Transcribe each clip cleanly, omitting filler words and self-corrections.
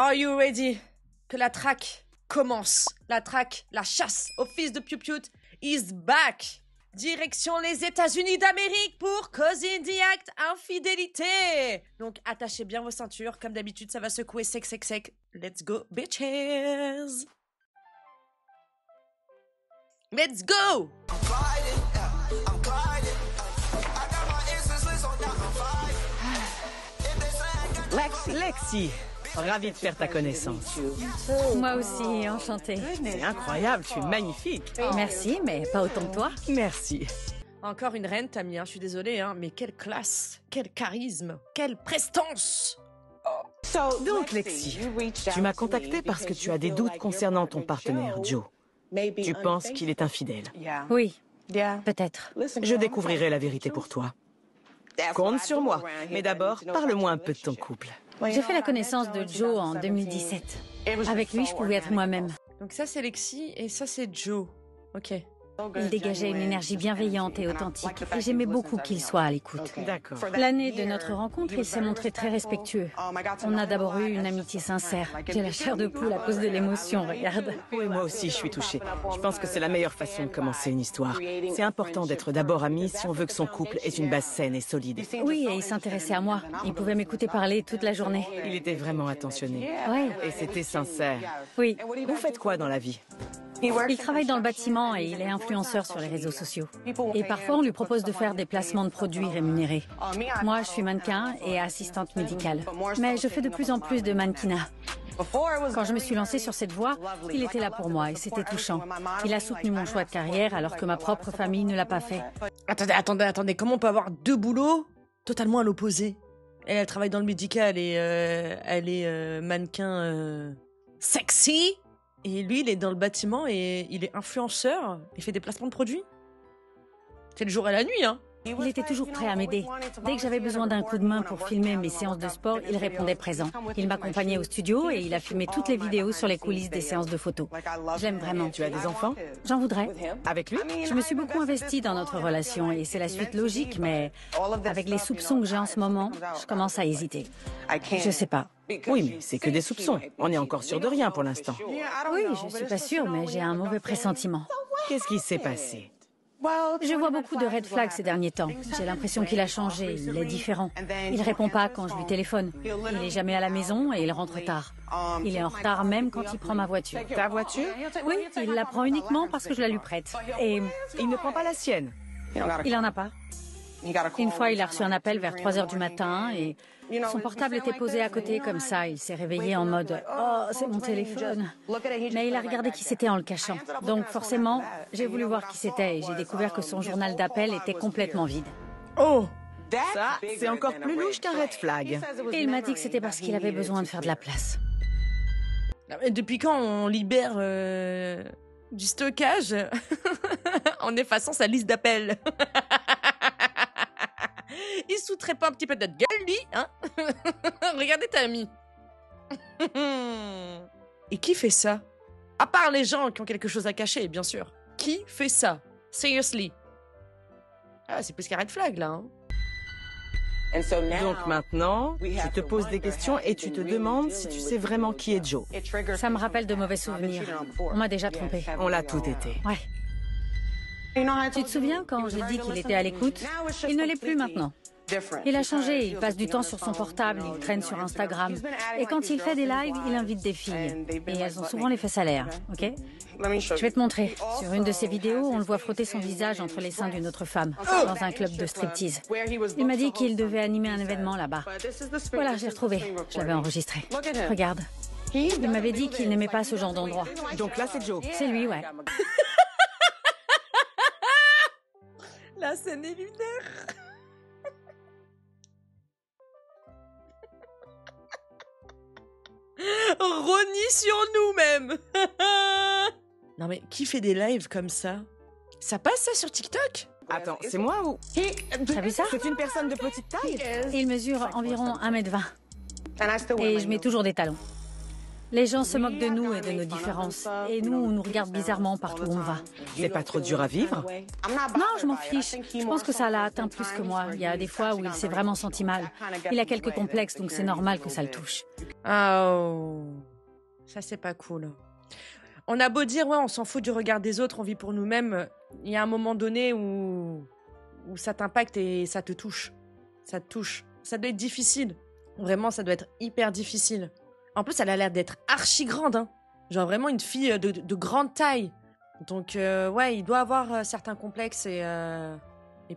Are you ready? Que la traque commence. La traque, la chasse au fils de Piu Piu is back. Direction les États-Unis d'Amérique pour Cause in the Act infidélité. Donc attachez bien vos ceintures, comme d'habitude, ça va secouer sec, sec, sec. Let's go, bitches. Let's go. Lexi, ravie de faire ta connaissance. Moi aussi, enchantée. C'est incroyable, tu es magnifique. Merci, mais pas autant que toi. Merci. Encore une reine, Tammy, je suis désolée, mais quelle classe, quel charisme, quelle prestance. Donc, Lexi, tu m'as contacté parce que tu as des doutes concernant ton partenaire, Joe. Tu penses qu'il est infidèle. Oui, peut-être. Je découvrirai la vérité pour toi. Compte sur moi. Mais d'abord, parle-moi un peu de ton couple. J'ai fait la connaissance de Joe en 2017. Avec lui, je pouvais être moi-même. Donc ça, c'est Lexi et ça, c'est Joe. Ok. Il dégageait une énergie bienveillante et authentique, et j'aimais beaucoup qu'il soit à l'écoute. D'accord. L'année de notre rencontre, il s'est montré très respectueux. On a d'abord eu une amitié sincère. J'ai la chair de poule à cause de l'émotion, regarde. Oui, moi aussi, je suis touchée. Je pense que c'est la meilleure façon de commencer une histoire. C'est important d'être d'abord amis si on veut que son couple ait une base saine et solide. Oui, et il s'intéressait à moi. Il pouvait m'écouter parler toute la journée. Il était vraiment attentionné. Oui, Et c'était sincère. oui. Vous faites quoi dans la vie? Il travaille dans le bâtiment et il est influenceur sur les réseaux sociaux. Et parfois, on lui propose de faire des placements de produits rémunérés. Moi, je suis mannequin et assistante médicale. Mais je fais de plus en plus de mannequinat. Quand je me suis lancée sur cette voie, il était là pour moi et c'était touchant. Il a soutenu mon choix de carrière alors que ma propre famille ne l'a pas fait. Attendez, comment on peut avoir deux boulots totalement à l'opposé? Elle travaille dans le médical et elle est mannequin sexy. Et lui, il est dans le bâtiment et il est influenceur. Il fait des placements de produits. C'est le jour et la nuit, hein. Il était toujours prêt à m'aider. Dès que j'avais besoin d'un coup de main pour filmer mes séances de sport, il répondait présent. Il m'accompagnait au studio et il a filmé toutes les vidéos sur les coulisses des séances de photos. Je l'aime vraiment. Tu as des enfants? J'en voudrais. Avec lui? Je me suis beaucoup investie dans notre relation et c'est la suite logique, mais avec les soupçons que j'ai en ce moment, je commence à hésiter. Je sais pas. Oui, mais c'est que des soupçons. On est encore sûr de rien pour l'instant. Oui, je suis pas sûre, mais j'ai un mauvais pressentiment. Qu'est-ce qui s'est passé? Je vois beaucoup de red flags ces derniers temps. J'ai l'impression qu'il a changé, il est différent. Il répond pas quand je lui téléphone. Il est jamais à la maison et il rentre tard. Il est en retard même quand il prend ma voiture. Ta voiture? Oui, il la prend uniquement parce que je la lui prête. Et Il ne prend pas la sienne. il en a pas. Une fois, il a reçu un appel vers 3 heures du matin et son portable était posé à côté comme ça. Il s'est réveillé en mode « Oh, c'est mon téléphone ». Mais il a regardé qui c'était en le cachant. Donc forcément, j'ai voulu voir qui c'était et j'ai découvert que son journal d'appel était complètement vide. Oh! Ça, c'est encore plus louche qu'un red flag. Et il m'a dit que c'était parce qu'il avait besoin de faire de la place. Et depuis quand on libère du stockage en effaçant sa liste d'appels? Il soutrait pas un petit peu de notre gueule, lui, hein? Regardez ta amie. Et qui fait ça? À part les gens qui ont quelque chose à cacher, bien sûr. Qui fait ça? Seriously. Ah, c'est plus qu'un red flag, là, hein? Donc maintenant, tu te poses des questions et tu te demandes si tu sais vraiment qui est Joe. Ça me rappelle de mauvais souvenirs. On m'a déjà trompé. On l'a tout été. Ouais. Tu te souviens quand j'ai dit qu'il était à l'écoute? Il ne l'est plus maintenant. Il a changé, il passe du temps sur son portable, il traîne sur Instagram. Et quand il fait des lives, il invite des filles. Et elles ont souvent les fesses à l'air, ok? Je vais te montrer. Sur une de ses vidéos, on le voit frotter son visage entre les seins d'une autre femme, dans un club de striptease. Il m'a dit qu'il devait animer un événement là-bas. Voilà, j'ai retrouvé. Je l'avais enregistré. Regarde. Il m'avait dit qu'il n'aimait pas ce genre d'endroit. Donc là, c'est Joe. C'est lui, ouais. La scène est lunaire. Rognis sur nous-mêmes. Non mais qui fait des lives comme ça? Ça passe ça sur TikTok? Attends, c'est moi ou... T'as vu ça? C'est une personne de petite taille? Il mesure environ 1,20 m. Et je mets toujours des talons. Les gens se moquent de nous et de nos différences. Et nous, on nous regarde bizarrement partout où on va. C'est pas trop dur à vivre? Non, je m'en fiche. Je pense que ça l'a atteint plus que moi. Il y a des fois où il s'est vraiment senti mal. Il a quelques complexes, donc c'est normal que ça le touche. Oh, ça c'est pas cool. On a beau dire, ouais, on s'en fout du regard des autres, on vit pour nous-mêmes. Il y a un moment donné où ça t'impacte et ça te touche. Ça te touche. Ça doit être difficile. Vraiment, ça doit être hyper difficile. En plus, elle a l'air d'être archi grande, hein. Genre vraiment une fille de grande taille. Donc, ouais, il doit avoir certains complexes et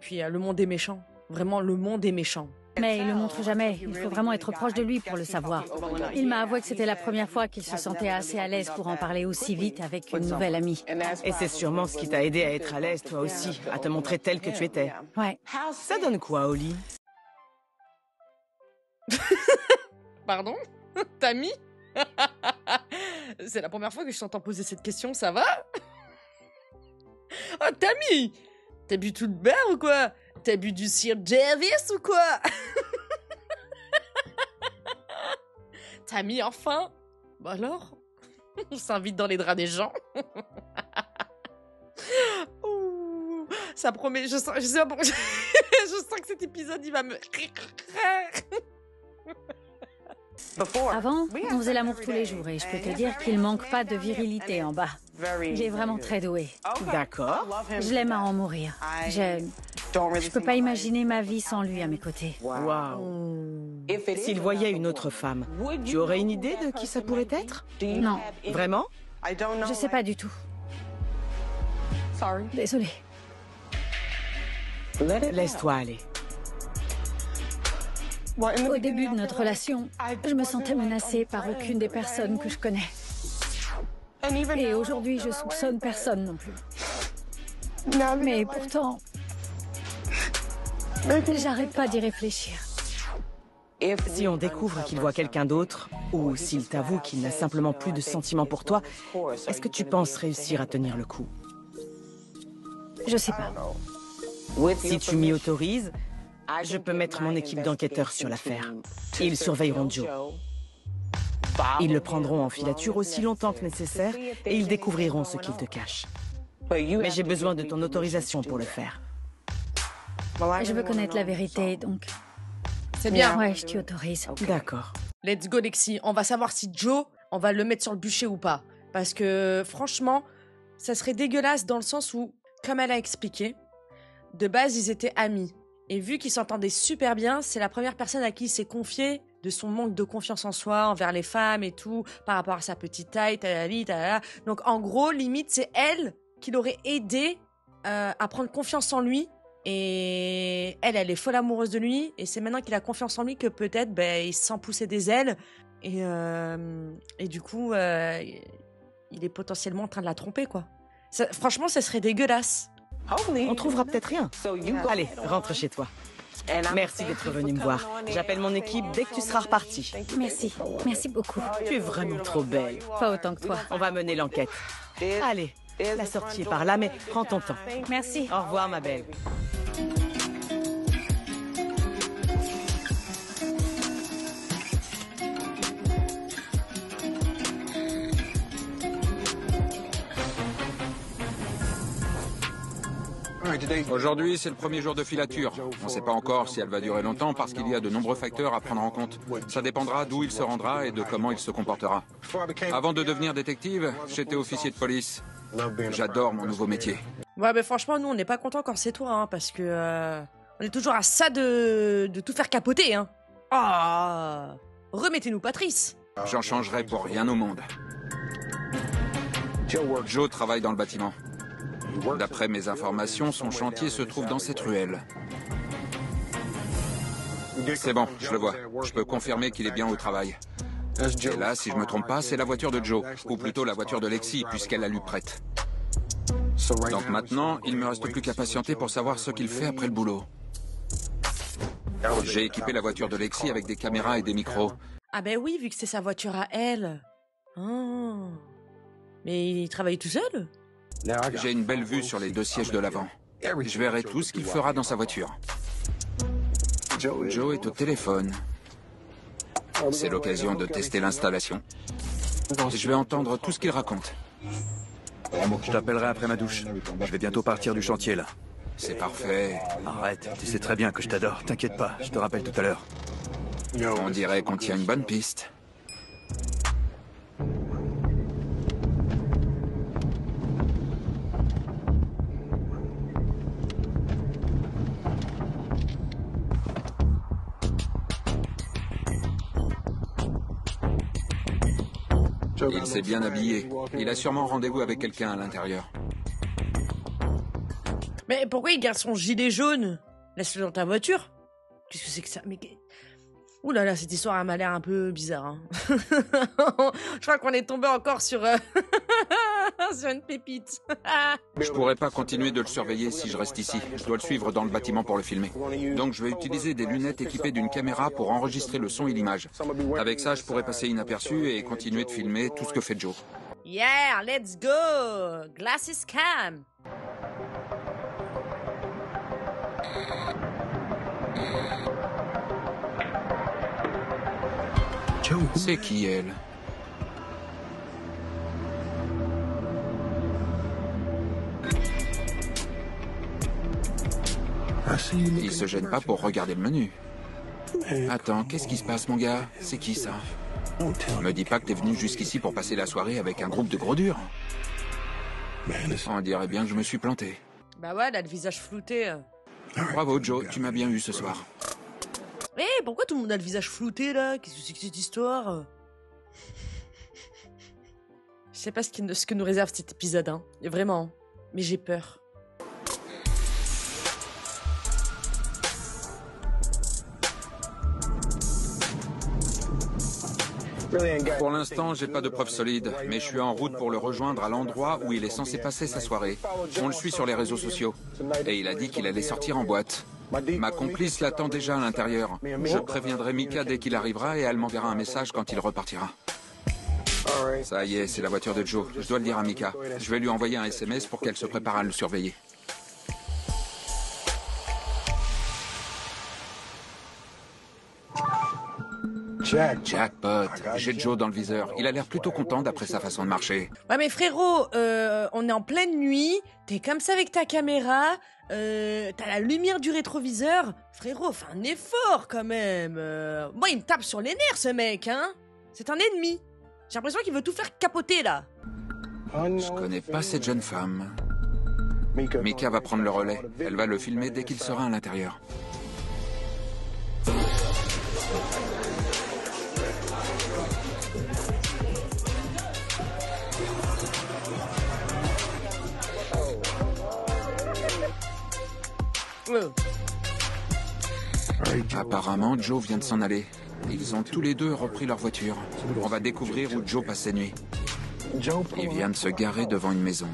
puis le monde est méchant. Vraiment, le monde est méchant. Mais il le montre jamais. Il faut vraiment être proche de lui pour le savoir. Il m'a avoué que c'était la première fois qu'il se sentait assez à l'aise pour en parler aussi vite avec une nouvelle amie. Et c'est sûrement ce qui t'a aidé à être à l'aise, toi aussi, à te montrer telle que tu étais. Ouais. Ça donne quoi, Holly? Pardon? Tammy? C'est la première fois que je t'entends poser cette question, ça va? Oh, Tammy! T'as bu tout le beurre ou quoi? T'as bu du Sir Jervis ou quoi? Tammy, enfin? Bah alors? On s'invite dans les draps des gens? Ouh, ça promet, je sens que cet épisode, il va me... Avant, on faisait l'amour tous les jours et je peux te dire qu'il manque pas de virilité en bas. Il est vraiment très doué. D'accord. Je l'aime à en mourir. Je peux pas imaginer ma vie sans lui à mes côtés. Waouh. S'il voyait une autre femme, tu aurais une idée de qui ça pourrait être? Non, Vraiment? je sais pas du tout. Désolée. Laisse-toi aller. Au début de notre relation, je me sentais menacée par aucune des personnes que je connais. Et aujourd'hui, je soupçonne personne non plus. Mais pourtant, j'arrête pas d'y réfléchir. Si on découvre qu'il voit quelqu'un d'autre, ou s'il t'avoue qu'il n'a simplement plus de sentiments pour toi, est-ce que tu penses réussir à tenir le coup? Je sais pas. Si tu m'y autorises, je peux mettre mon équipe d'enquêteurs sur l'affaire. Ils surveilleront Joe. Ils le prendront en filature aussi longtemps que nécessaire et ils découvriront ce qu'il te cache. Mais j'ai besoin de ton autorisation pour le faire. Je veux connaître la vérité, donc... C'est bien. Ouais, je t'y autorise. D'accord. Let's go, Lexi. On va savoir si Joe, on va le mettre sur le bûcher ou pas. Parce que, franchement, ça serait dégueulasse dans le sens où, comme elle a expliqué, de base, ils étaient amis. Et vu qu'ils s'entendaient super bien, c'est la première personne à qui il s'est confié de son manque de confiance en soi envers les femmes et tout, par rapport à sa petite taille, talali, talala. Donc en gros, limite, c'est elle qui l'aurait aidé à prendre confiance en lui. Et elle est folle amoureuse de lui. Et c'est maintenant qu'il a confiance en lui que peut-être il se sent pousser des ailes. Et du coup, il est potentiellement en train de la tromper, quoi. Ça, franchement, ça serait dégueulasse. On trouvera peut-être rien. Allez, rentre chez toi. Merci d'être venu me voir. J'appelle mon équipe dès que tu seras reparti. Merci. Merci beaucoup. Tu es vraiment trop belle. Pas autant que toi. On va mener l'enquête. Allez, la sortie est par là, mais prends ton temps. Merci. Au revoir, ma belle. Aujourd'hui, c'est le premier jour de filature. On ne sait pas encore si elle va durer longtemps parce qu'il y a de nombreux facteurs à prendre en compte. Ça dépendra d'où il se rendra et de comment il se comportera. Avant de devenir détective, j'étais officier de police. J'adore mon nouveau métier. Ouais, mais franchement, nous, on n'est pas contents quand c'est toi, hein, parce que on est toujours à ça de tout faire capoter, hein. Ah, remettez-nous Patrice. J'en changerai pour rien au monde. Joe travaille dans le bâtiment. D'après mes informations, son chantier se trouve dans cette ruelle. C'est bon, je le vois. Je peux confirmer qu'il est bien au travail. Et là, si je me trompe pas, c'est la voiture de Joe. Ou plutôt la voiture de Lexi, puisqu'elle la lui prête. Donc maintenant, il me reste plus qu'à patienter pour savoir ce qu'il fait après le boulot. J'ai équipé la voiture de Lexi avec des caméras et des micros. Ah ben oui, vu que c'est sa voiture à elle. Oh. Mais il travaille tout seul? J'ai une belle vue sur les deux sièges de l'avant. Je verrai tout ce qu'il fera dans sa voiture. Joe est au téléphone. C'est l'occasion de tester l'installation. Je vais entendre tout ce qu'il raconte. Je t'appellerai après ma douche. Je vais bientôt partir du chantier, là. C'est parfait. Arrête, tu sais très bien que je t'adore. T'inquiète pas, je te rappelle tout à l'heure. On dirait qu'on tient une bonne piste. Il s'est bien habillé. Il a sûrement rendez-vous avec quelqu'un à l'intérieur. Mais pourquoi il garde son gilet jaune? Laisse-le dans ta voiture. Qu'est-ce que c'est que ça? Mais... Ouh là là, cette histoire elle m'a l'air un peu bizarre. Hein. Je crois qu'on est tombé encore sur, sur une pépite. Je pourrais pas continuer de le surveiller si je reste ici. Je dois le suivre dans le bâtiment pour le filmer. Donc je vais utiliser des lunettes équipées d'une caméra pour enregistrer le son et l'image. Avec ça, je pourrais passer inaperçu et continuer de filmer tout ce que fait Joe. Yeah, let's go! Glasses cam! C'est qui, elle? Il se gêne pas pour regarder le menu. Attends, qu'est-ce qui se passe, mon gars? C'est qui, ça? Me dis pas que t'es venu jusqu'ici pour passer la soirée avec un groupe de gros durs. On dirait bien que je me suis planté. Bah ouais, elle a le visage flouté. Bravo, Joe, tu m'as bien eu ce soir. Eh, pourquoi tout le monde a le visage flouté, là? Qu'est-ce que c'est que cette histoire? Je sais pas ce que nous réserve cet épisode, hein. Vraiment. Mais j'ai peur. Pour l'instant, j'ai pas de preuves solides, mais je suis en route pour le rejoindre à l'endroit où il est censé passer sa soirée. On le suit sur les réseaux sociaux. Et il a dit qu'il allait sortir en boîte. Ma complice l'attend déjà à l'intérieur. Je préviendrai Mika dès qu'il arrivera et elle m'enverra un message quand il repartira. Ça y est, c'est la voiture de Joe. Je dois le dire à Mika. Je vais lui envoyer un SMS pour qu'elle se prépare à le surveiller. Jackpot. J'ai Joe dans le viseur. Il a l'air plutôt content d'après sa façon de marcher. Ouais, mais frérot, on est en pleine nuit. T'es comme ça avec ta caméra. T'as la lumière du rétroviseur. Frérot, fais un effort quand même. Moi, il me tape sur les nerfs, ce mec, hein. C'est un ennemi. J'ai l'impression qu'il veut tout faire capoter, là. Je connais pas cette jeune femme. Mika va prendre le relais. Elle va le filmer dès qu'il sera à l'intérieur. Apparemment, Joe vient de s'en aller. Ils ont tous les deux repris leur voiture. On va découvrir où Joe passe ses nuits. Il vient de se garer devant une maison.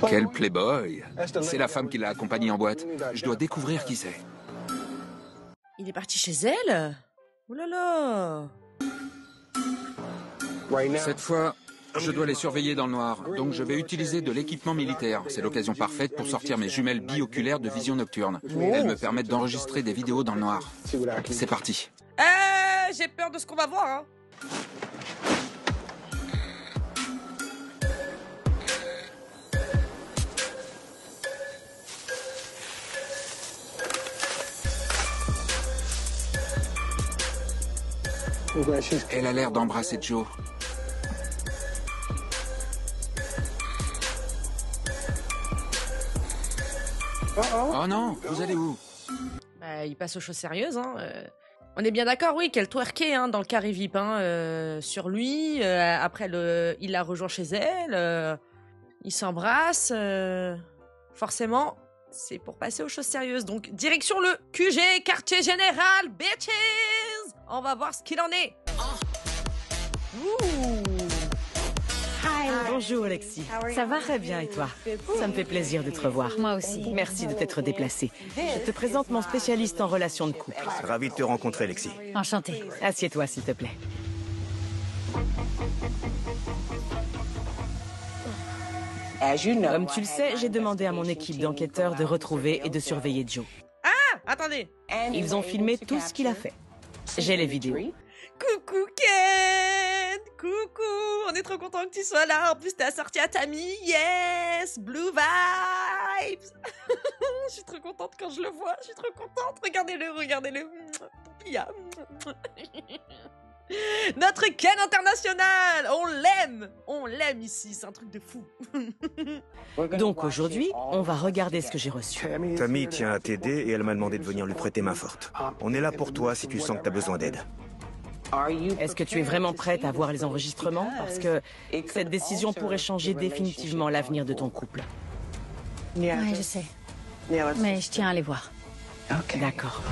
Quel playboy! C'est la femme qui l'a accompagné en boîte. Je dois découvrir qui c'est. Il est parti chez elle? Ouh là là! Cette fois, je dois les surveiller dans le noir, donc je vais utiliser de l'équipement militaire. C'est l'occasion parfaite pour sortir mes jumelles bioculaires de vision nocturne. Elles me permettent d'enregistrer des vidéos dans le noir. C'est parti. J'ai peur de ce qu'on va voir, hein. Elle a l'air d'embrasser Joe. Oh non, vous allez où? Bah, il passe aux choses sérieuses, hein. On est bien d'accord, oui, qu'elle twerkait, hein, dans le carré VIP, hein, sur lui. Après, il la rejoint chez elle. Ils s'embrassent. Forcément, c'est pour passer aux choses sérieuses. Donc, direction le QG, quartier général, bitches! On va voir ce qu'il en est. Ouh! Bonjour Alexis. Ça va? Très bien et toi? Ça me fait plaisir de te revoir. Moi aussi. Merci de t'être déplacé. Je te présente mon spécialiste en relations de couple. Ravi de te rencontrer, Alexis. Enchantée. Assieds-toi s'il te plaît. Comme tu le sais, j'ai demandé à mon équipe d'enquêteurs de retrouver et de surveiller Joe. Ah! Attendez! Ils ont filmé tout ce qu'il a fait. J'ai les vidéos. Coucou Ken! Coucou! On est trop content que tu sois là. En plus, t'es assorti à Tammy. Yes! Blue vibes! Je suis trop contente quand je le vois. Je suis trop contente. Regardez-le, regardez-le. Poupilla. Notre Ken international! On l'aime ici. C'est un truc de fou. Donc aujourd'hui, on va regarder ce que j'ai reçu. Tammy tient à t'aider et elle m'a demandé de venir lui prêter main forte. On est là pour toi si tu sens que t'as besoin d'aide. Est-ce que tu es vraiment prête à voir les enregistrements? Parce que cette décision pourrait changer définitivement l'avenir de ton couple. Ouais, je sais. Mais je tiens à les voir. D'accord.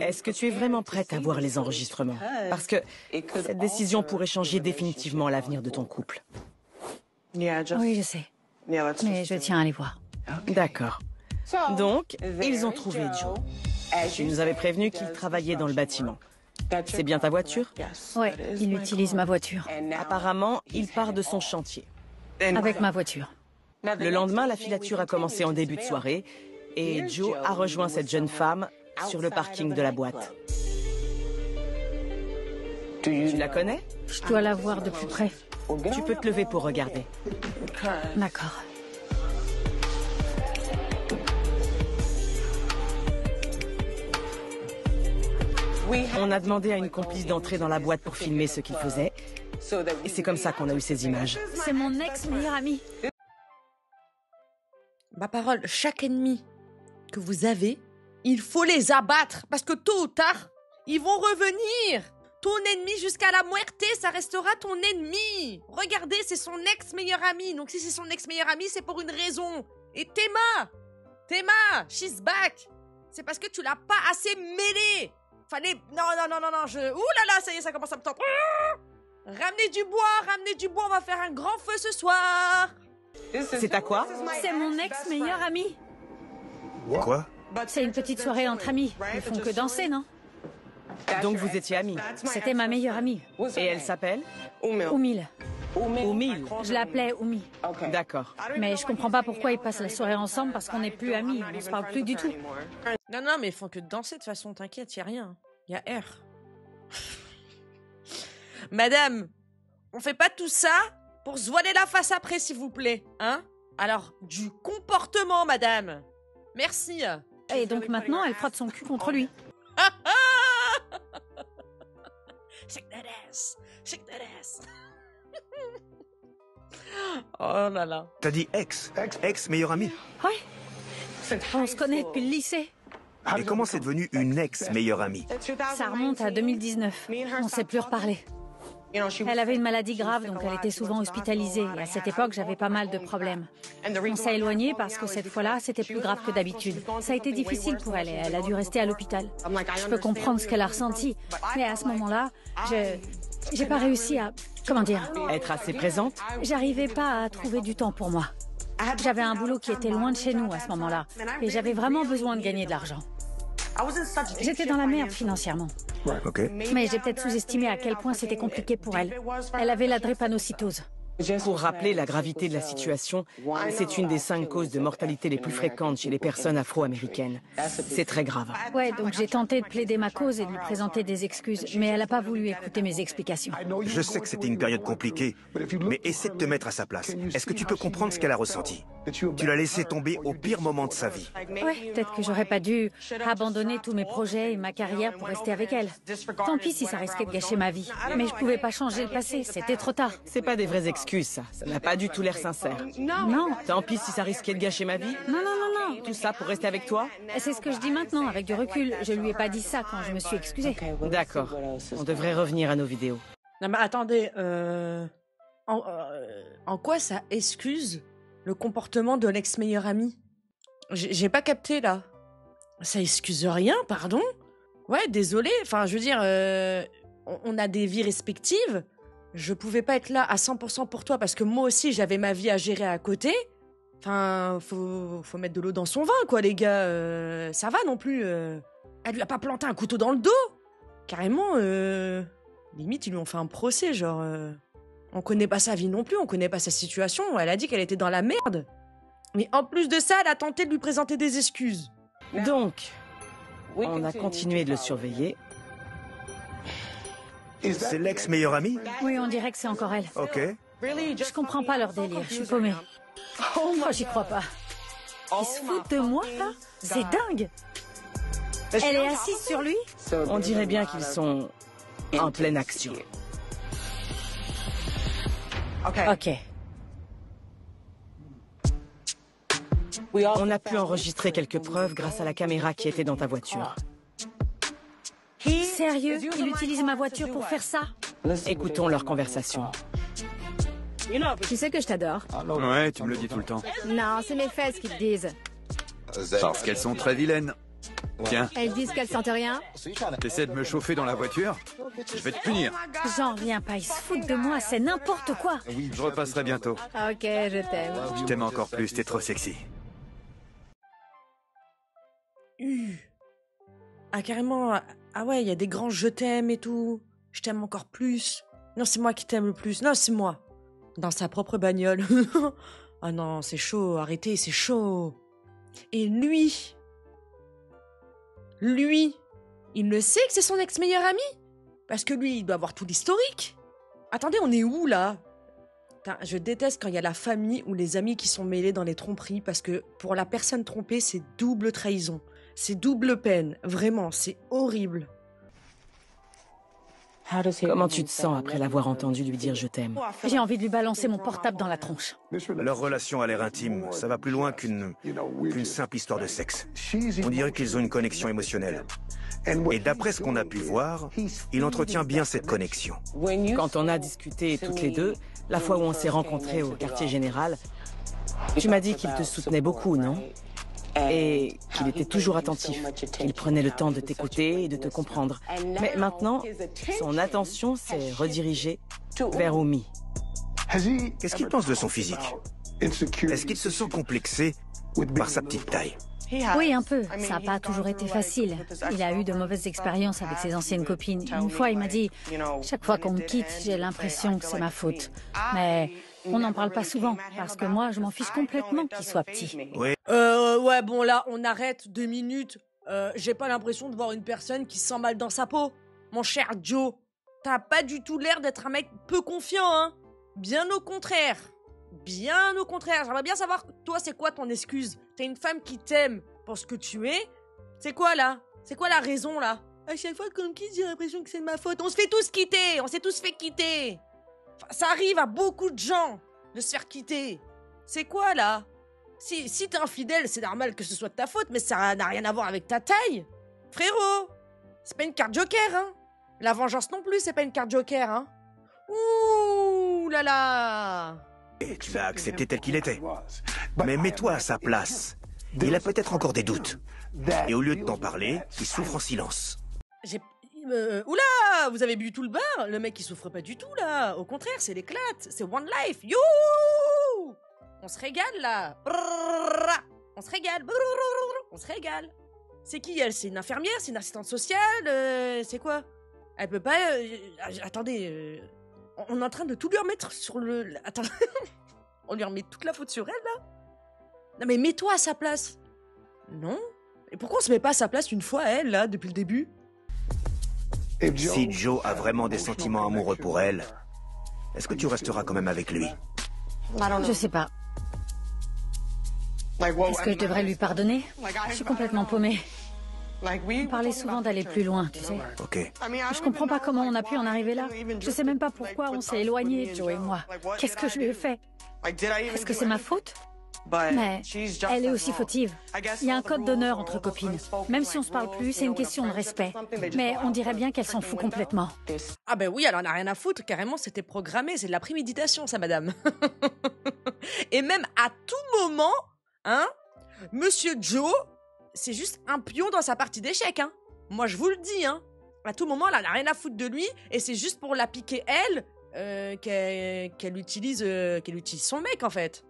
Est-ce que tu es vraiment prête à voir les enregistrements? Parce que cette décision pourrait changer définitivement l'avenir de ton couple. Oui, je sais. Mais je tiens à les voir. D'accord. Donc, ils ont trouvé Joe. Tu nous avais prévenu qu'il travaillait dans le bâtiment. C'est bien ta voiture? Ouais, il utilise ma voiture. Apparemment, il part de son chantier. Avec ma voiture. Le lendemain, la filature a commencé en début de soirée et Joe a rejoint cette jeune femme sur le parking de la boîte. Tu la connais? Je dois la voir de plus près. Tu peux te lever pour regarder. D'accord. On a demandé à une complice d'entrer dans la boîte pour filmer ce qu'il faisait. Et c'est comme ça qu'on a eu ces images. C'est mon ex-meilleur ami. Ma parole, chaque ennemi que vous avez, il faut les abattre. Parce que tôt ou tard, ils vont revenir. Ton ennemi jusqu'à la muerte, ça restera ton ennemi. Regardez, c'est son ex-meilleur ami. Donc si c'est son ex-meilleur ami, c'est pour une raison. Et Théma, she's back. C'est parce que tu l'as pas assez mêlé. Fallait... Non, ouh là là, ça y est, ça commence à me tenter. Ramenez du bois, on va faire un grand feu ce soir. C'est à quoi? C'est mon ex-meilleur ami. Quoi? C'est une petite soirée entre amis. Ils font que danser, non? Donc vous étiez amis. C'était ma meilleure amie. Et elle s'appelle? Oumil. Oumil. Je l'appelais Oumi. D'accord. Mais je comprends pas pourquoi ils passent la soirée ensemble parce qu'on n'est plus amis. On se parle plus du tout. Non, mais ils font que danser de toute façon, t'inquiète, y a rien. Y a R. Madame, on fait pas tout ça pour se voiler la face après, s'il vous plaît, hein? Alors, du comportement, madame. Merci. Et donc maintenant, elle frotte son cul contre lui. Shake that ass. Oh là là. T'as dit ex meilleure amie. Ouais. On se connaît depuis le lycée. Et comment c'est devenu une ex meilleure amie? Ça remonte à 2019. On s'est plus reparlé. Elle avait une maladie grave, donc elle était souvent hospitalisée. Et à cette époque, j'avais pas mal de problèmes. On s'est éloignés parce que cette fois-là, c'était plus grave que d'habitude. Ça a été difficile pour elle et elle a dû rester à l'hôpital. Je peux comprendre ce qu'elle a ressenti, mais à ce moment-là, j'ai pas réussi à... Comment dire? Être assez présente? J'arrivais pas à trouver du temps pour moi. J'avais un boulot qui était loin de chez nous à ce moment-là, et j'avais vraiment besoin de gagner de l'argent. J'étais dans la merde financièrement. Ok. Mais j'ai peut-être sous-estimé à quel point c'était compliqué pour elle. Elle avait la drépanocytose. Pour rappeler la gravité de la situation, c'est une des 5 causes de mortalité les plus fréquentes chez les personnes afro-américaines. C'est très grave. Ouais, donc j'ai tenté de plaider ma cause et de lui présenter des excuses, mais elle n'a pas voulu écouter mes explications. Je sais que c'était une période compliquée, mais essaie de te mettre à sa place. Est-ce que tu peux comprendre ce qu'elle a ressenti? Tu l'as laissé tomber au pire moment de sa vie. Ouais, peut-être que j'aurais pas dû abandonner tous mes projets et ma carrière pour rester avec elle. Tant pis si ça risquait de gâcher ma vie. Mais je pouvais pas changer le passé, c'était trop tard. C'est pas des vraies excuses, ça. Ça n'a pas du tout l'air sincère. Non. Tant pis si ça risquait de gâcher ma vie. Non. Tout ça pour rester avec toi? C'est ce que je dis maintenant, avec du recul. Je lui ai pas dit ça quand je me suis excusée. D'accord. On devrait revenir à nos vidéos. Non mais attendez, en quoi ça excuse le comportement de l'ex-meilleur ami? J'ai pas capté là. Ça excuse rien, pardon? Ouais, désolé. Enfin, je veux dire, on a des vies respectives. Je pouvais pas être là à 100% pour toi parce que moi aussi j'avais ma vie à gérer à côté. Enfin, faut mettre de l'eau dans son vin, quoi, les gars. Ça va non plus. Elle lui a pas planté un couteau dans le dos. Carrément, Limite, ils lui ont fait un procès, genre... On connaît pas sa vie non plus, on connaît pas sa situation. Elle a dit qu'elle était dans la merde. Mais en plus de ça, elle a tenté de lui présenter des excuses. Donc, on a continué de le surveiller. C'est l'ex-meilleure amie? Oui, on dirait que c'est encore elle. Ok. Je comprends pas leur délire, je suis paumée. Oh, moi, j'y crois pas. Ils se foutent de moi, là? C'est dingue! Elle est assise sur lui? On dirait bien qu'ils sont en pleine action. Ok. On a pu enregistrer quelques preuves grâce à la caméra qui était dans ta voiture. Sérieux? Il utilise ma voiture pour faire ça? Écoutons leur conversation. Tu sais que je t'adore. Ouais, tu me le dis tout le temps. Non, c'est mes fesses qui te disent. Parce qu'elles sont très vilaines. Tiens, Elles disent qu'elles sentent rien. t'essaies de me chauffer dans la voiture? Je vais te punir. J'en reviens pas, ils se foutent de moi, c'est n'importe quoi. Je repasserai bientôt. Ok, je t'aime. Je t'aime encore plus, t'es trop sexy. Ah, carrément. Ah ouais, il y a des grands je t'aime et tout. Je t'aime encore plus. Non, c'est moi qui t'aime le plus. Non, c'est moi. Dans sa propre bagnole. Ah non, c'est chaud, arrêtez, c'est chaud. Et lui, il le sait que c'est son ex-meilleur ami? Parce que lui, il doit avoir tout l'historique. Attendez, on est où, là? Putain, je déteste quand il y a la famille ou les amis qui sont mêlés dans les tromperies, parce que pour la personne trompée, c'est double trahison. C'est double peine. Vraiment, c'est horrible. Comment tu te sens après l'avoir entendu lui dire je t'aime? J'ai envie de lui balancer mon portable dans la tronche. Leur relation a l'air intime. Ça va plus loin qu'une simple histoire de sexe. On dirait qu'ils ont une connexion émotionnelle. Et d'après ce qu'on a pu voir, il entretient bien cette connexion. Quand on a discuté toutes les deux, la fois où on s'est rencontrés au quartier général, tu m'as dit qu'il te soutenait beaucoup, non? Et qu'il était toujours attentif, qu'il prenait le temps de t'écouter et de te comprendre. Mais maintenant, son attention s'est redirigée vers Omi. Qu'est-ce qu'il pense de son physique? Est-ce qu'il se sent complexé par sa petite taille? Oui, un peu. Ça n'a pas toujours été facile. Il a eu de mauvaises expériences avec ses anciennes copines. Une fois, il m'a dit « Chaque fois qu'on me quitte, j'ai l'impression que c'est ma faute. » Mais on n'en parle pas souvent, parce que moi, je m'en fiche complètement qu'il soit petit. Oui. Ouais, bon, là, on arrête 2 minutes. J'ai pas l'impression de voir une personne qui se sent mal dans sa peau. Mon cher Joe, t'as pas du tout l'air d'être un mec peu confiant, hein? Bien au contraire. Bien au contraire. J'aimerais bien savoir, toi, c'est quoi ton excuse? T'es une femme qui t'aime pour ce que tu es. C'est quoi, là? C'est quoi la raison, là? À chaque fois qu'on me quitte, j'ai l'impression que c'est de ma faute. On se fait tous quitter. On s'est tous fait quitter. Enfin, ça arrive à beaucoup de gens de se faire quitter. C'est quoi, là? Si t'es infidèle, c'est normal que ce soit de ta faute, mais ça n'a rien à voir avec ta taille. Frérot, c'est pas une carte joker, hein. La vengeance non plus, c'est pas une carte joker, hein. Ouh là là. Et tu l'as accepté tel qu'il était. Mais mets-toi à sa place. Il a peut-être encore des doutes. Et au lieu de t'en parler, il souffre en silence. Oula, vous avez bu tout le bar? Le mec, il souffre pas du tout, là. Au contraire, c'est l'éclate. C'est One Life. You! On se régale, là. On se régale. On se régale. C'est qui, elle? C'est une infirmière? C'est une assistante sociale? C'est quoi? Elle peut pas... attendez... on est en train de tout lui remettre sur le... Attends. On lui remet toute la faute sur elle, là? Non, mais mets-toi à sa place. Non? Et pourquoi on se met pas à sa place une fois, elle, là, depuis le début? Si Joe a vraiment des sentiments amoureux pour elle, est-ce que tu resteras quand même avec lui? Je sais pas. Est-ce que je devrais lui pardonner? Je suis complètement paumée. On parlait souvent d'aller plus loin, tu sais. Ok. Je comprends pas comment on a pu en arriver là. Je sais même pas pourquoi on s'est éloignés, Joe et moi. Qu'est-ce que je lui ai fait? Est-ce que c'est ma faute? Mais elle est aussi fautive. Il y a un code d'honneur entre copines. Même si on se parle plus, c'est une question de respect. Mais on dirait bien qu'elle s'en fout complètement. Ah ben oui, elle en a rien à foutre, carrément, c'était programmé, c'est de la préméditation, ça, madame. Et même à tout moment, hein, Monsieur Joe, c'est juste un pion dans sa partie d'échecs, hein. Moi, je vous le dis, hein. À tout moment, elle en a rien à foutre de lui, et c'est juste pour la piquer, elle, qu'elle utilise son mec, en fait.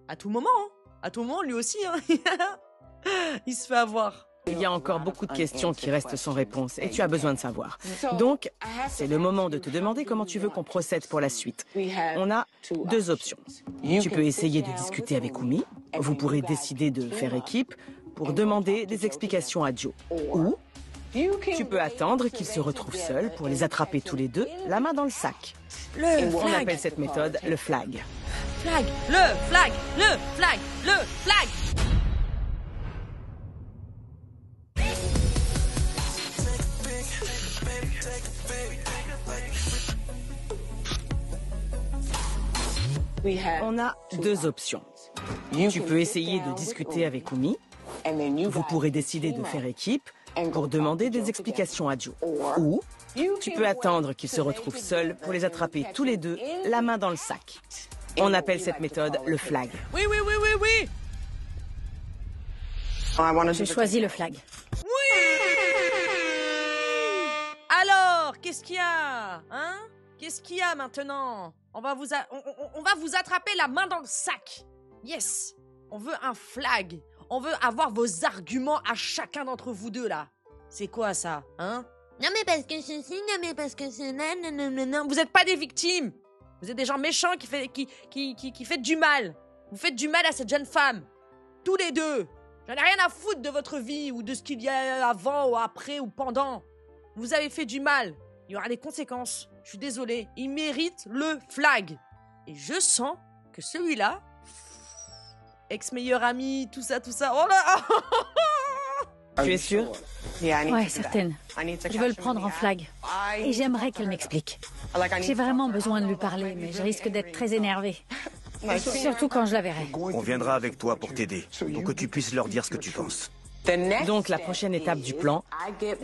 À tout moment, hein. À tout moment, lui aussi, hein. Il se fait avoir. Il y a encore beaucoup de questions qui restent sans réponse et tu as besoin de savoir. Donc, c'est le moment de te demander comment tu veux qu'on procède pour la suite. On a deux options. Tu peux essayer de discuter avec Umi. Vous pourrez décider de faire équipe pour demander des explications à Joe. Ou tu peux attendre qu'ils se retrouvent seuls pour les attraper tous les deux, la main dans le sac. On appelle cette méthode le flag. Flag, le flag, le flag, le flag. On a deux options. Tu peux essayer de discuter avec Umi. Vous pourrez décider de faire équipe pour demander des explications à Joe. Ou tu peux attendre qu'ils se retrouvent seuls pour les attraper tous les deux, la main dans le sac. On appelle cette méthode le flag. Oui, oui, oui, oui, oui. J'ai choisi le flag. Alors, qu'est-ce qu'il y a, hein? Qu'est-ce qu'il y a maintenant? On va vous attraper la main dans le sac. Yes. On veut un flag. On veut avoir vos arguments à chacun d'entre vous deux, là. C'est quoi, ça, hein? Non, mais parce que ceci, non, mais parce que c'est... Non. Vous n'êtes pas des victimes. Vous êtes des gens méchants qui faites du mal. Vous faites du mal à cette jeune femme. Tous les deux. J'en ai rien à foutre de votre vie ou de ce qu'il y a avant ou après ou pendant. Vous avez fait du mal. Il y aura des conséquences. Je suis désolé. Il mérite le flag. Et je sens que celui-là... Ex-meilleur ami, tout ça... Oh là. Tu es sûre? Ouais, certaine. Je veux le prendre en flag. Et j'aimerais qu'elle m'explique. J'ai vraiment besoin de lui parler, mais je risque d'être très énervée. Surtout quand je la verrai. On viendra avec toi pour t'aider, pour que tu puisses leur dire ce que tu penses. Donc la prochaine étape du plan,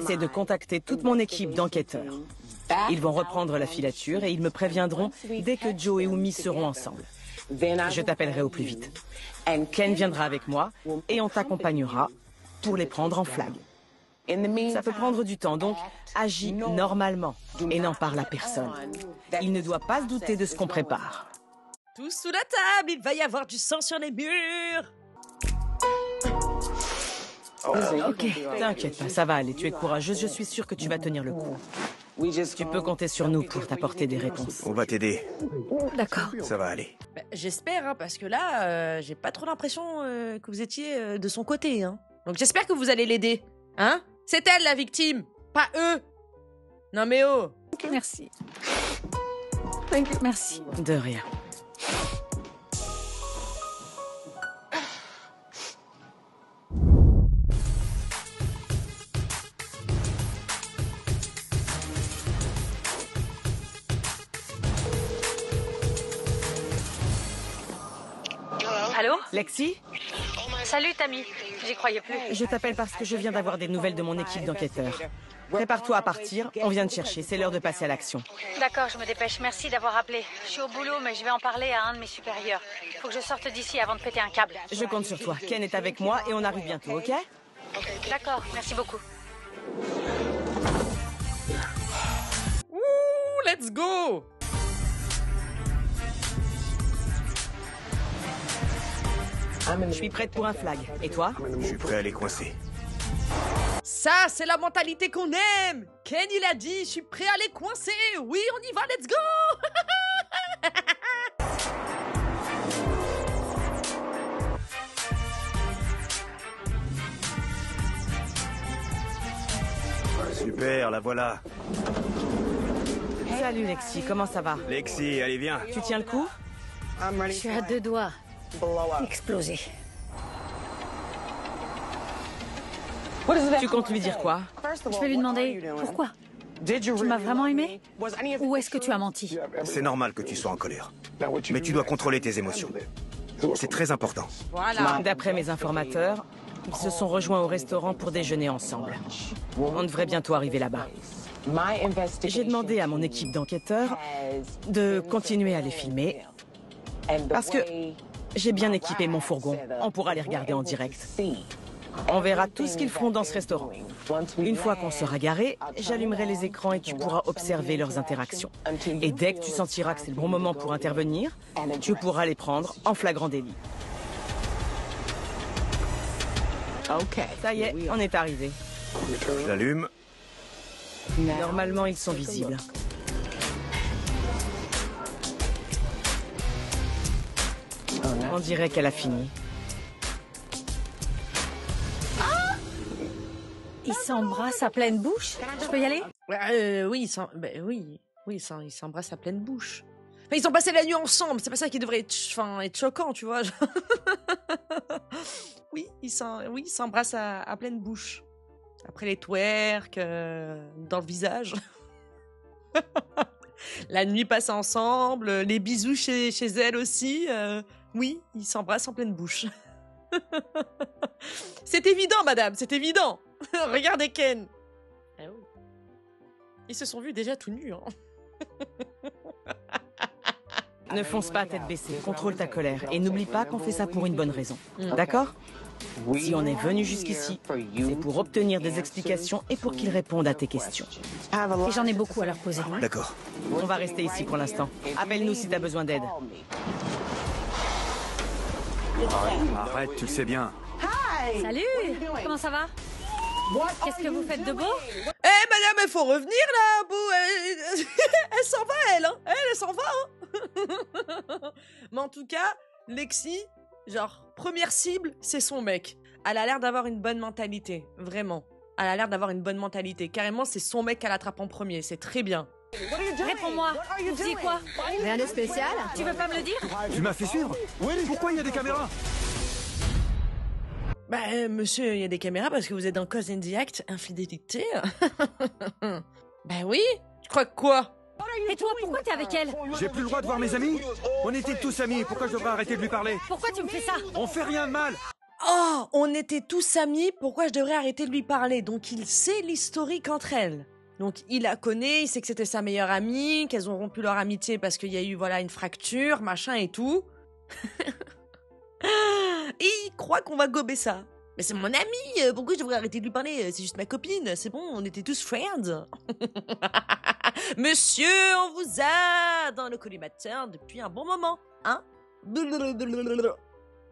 c'est de contacter toute mon équipe d'enquêteurs. Ils vont reprendre la filature et ils me préviendront dès que Joe et Umi seront ensemble. Je t'appellerai au plus vite. Ken viendra avec moi et on t'accompagnera pour les prendre en flag. Ça peut prendre du temps, donc agis normalement et n'en parle à personne. Il ne doit pas se douter de ce qu'on prépare. Tous sous la table, il va y avoir du sang sur les murs. Ok. T'inquiète pas, ça va aller. Tu es courageuse, je suis sûre que tu vas tenir le coup. Tu peux compter sur nous pour t'apporter des réponses. On va t'aider. D'accord. Ça va aller. Bah, j'espère, hein, parce que là, j'ai pas trop l'impression que vous étiez de son côté. Hein. Donc j'espère que vous allez l'aider. Hein? C'est elle la victime, pas eux. Non mais oh. Merci. Merci. De rien. Allô? Lexi? Salut, Tammy. J'y croyais plus. Je t'appelle parce que je viens d'avoir des nouvelles de mon équipe d'enquêteurs. Prépare-toi à partir, on vient te chercher, c'est l'heure de passer à l'action. D'accord, je me dépêche. Merci d'avoir appelé. Je suis au boulot, mais je vais en parler à un de mes supérieurs. Faut que je sorte d'ici avant de péter un câble. Je compte sur toi. Ken est avec moi et on arrive bientôt, ok? D'accord, merci beaucoup. Ouh, let's go. Je suis prête pour un flag. Et toi? Je suis prêt à les coincer. Ça, c'est la mentalité qu'on aime. Ken, il a dit, je suis prêt à les coincer. Oui, on y va, let's go. Super, la voilà. Salut Lexi, comment ça va? Lexi, allez, viens. Tu tiens le coup? Je suis à deux doigts. Exploser. Tu comptes lui dire quoi? Je vais lui demander pourquoi. Tu m'as vraiment aimé? Ou est-ce que tu as menti? C'est normal que tu sois en colère. Mais tu dois contrôler tes émotions. C'est très important. Voilà. D'après mes informateurs, ils se sont rejoints au restaurant pour déjeuner ensemble. On devrait bientôt arriver là-bas. J'ai demandé à mon équipe d'enquêteurs de continuer à les filmer parce que j'ai bien équipé mon fourgon. On pourra les regarder en direct. On verra tout ce qu'ils feront dans ce restaurant. Une fois qu'on sera garé, j'allumerai les écrans et tu pourras observer leurs interactions. Et dès que tu sentiras que c'est le bon moment pour intervenir, tu pourras les prendre en flagrant délit. Ça y est, on est arrivé. Je l'allume. Normalement, ils sont visibles. On dirait qu'elle a fini. Ils s'embrassent à pleine bouche. Je peux y aller? Oui, ils s'embrassent à pleine bouche. Enfin, ils ont passé la nuit ensemble, c'est pas ça qui devrait être, être choquant, tu vois. Oui, ils s'embrassent à pleine bouche. Après les twerks, dans le visage. La nuit passe ensemble, les bisous chez elle aussi. Oui, ils s'embrassent en pleine bouche. C'est évident, madame, c'est évident. Regardez Ken. Ah oui. Ils se sont vus déjà tout nus. Hein. Ne fonce pas tête baissée, contrôle ta colère. Et n'oublie pas qu'on fait ça pour une bonne raison. D'accord? Si on est venu jusqu'ici, c'est pour obtenir des explications et pour qu'ils répondent à tes questions. Et j'en ai beaucoup à leur poser. D'accord. On va rester ici pour l'instant. Appelle-nous si t'as besoin d'aide. Arrête, tu le sais bien. Salut! Comment ça va? Qu'est-ce que vous faites de beau? Madame, il faut revenir là, Beau. Elle s'en va, elle, hein. Elle s'en va, hein. Mais en tout cas, Lexi, genre, première cible, c'est son mec. Elle a l'air d'avoir une bonne mentalité, vraiment. Elle a l'air d'avoir une bonne mentalité. Carrément, c'est son mec qu'elle attrape en premier, c'est très bien. Réponds-moi, vous faisiez quoi? Rien de spécial? Tu veux pas me le dire? Tu m'as fait suivre? Pourquoi il y a des caméras? Monsieur, il y a des caméras parce que vous êtes dans Cause in the Act, infidélité. Oui, tu crois que quoi? Et toi, pourquoi t'es avec elle? J'ai plus le droit de voir mes amis? On était tous amis, pourquoi je devrais arrêter de lui parler? Pourquoi tu me fais ça? On fait rien de mal! Oh, on était tous amis, pourquoi je devrais arrêter de lui parler? Donc il sait l'historique entre elles. Donc il la connaît, il sait que c'était sa meilleure amie, qu'elles ont rompu leur amitié parce qu'il y a eu une fracture, machin et tout. Et il croit qu'on va gober ça. Mais c'est mon ami, pourquoi je devrais arrêter de lui parler? C'est juste ma copine, c'est bon, on était tous friends. Monsieur, on vous a dans le collimateur depuis un bon moment, hein?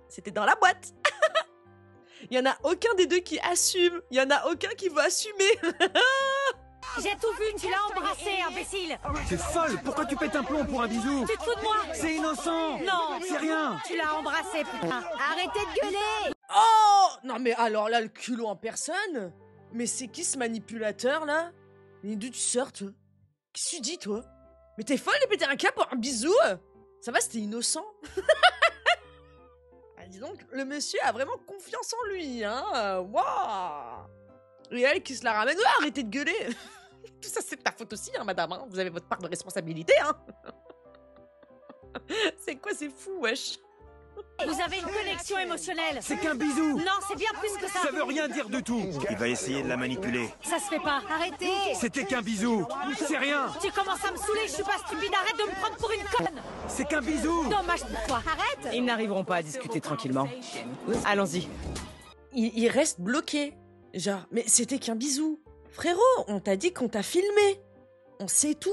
C'était dans la boîte. Il y en a aucun des deux qui assume, il y en a aucun qui veut assumer. J'ai tout vu, tu l'as embrassé, imbécile! C'est folle! Pourquoi tu pètes un plomb pour un bisou? Tu te fous de moi? C'est innocent! Non! C'est rien! Tu l'as embrassé, putain! Arrêtez de gueuler! Oh! Non mais alors là, le culot en personne? Mais c'est qui ce manipulateur là? Mais d'où tu sors toi? Qu'est-ce que tu dis toi? Mais t'es folle de péter un câble pour un bisou? Ça va, c'était innocent? Dis donc, le monsieur a vraiment confiance en lui, hein? Waouh! Et elle qui se la ramène, arrêtez de gueuler! Tout ça c'est de ta faute aussi, hein, madame, hein. Vous avez votre part de responsabilité, hein. C'est quoi, c'est fou, wesh. Vous avez une connexion émotionnelle! C'est qu'un bisou! Non, c'est bien plus que ça! Ça veut rien dire du tout! Il va essayer de la manipuler. Ça se fait pas! Arrêtez! C'était qu'un bisou! C'est rien! Tu commences à me saouler, je suis pas stupide, arrête de me prendre pour une conne! C'est qu'un bisou! Dommage pour toi! Arrête! Ils n'arriveront pas à discuter tranquillement. Allons-y. Il reste bloqué. Genre, mais c'était qu'un bisou. Frérot, on t'a dit qu'on t'a filmé. On sait tout.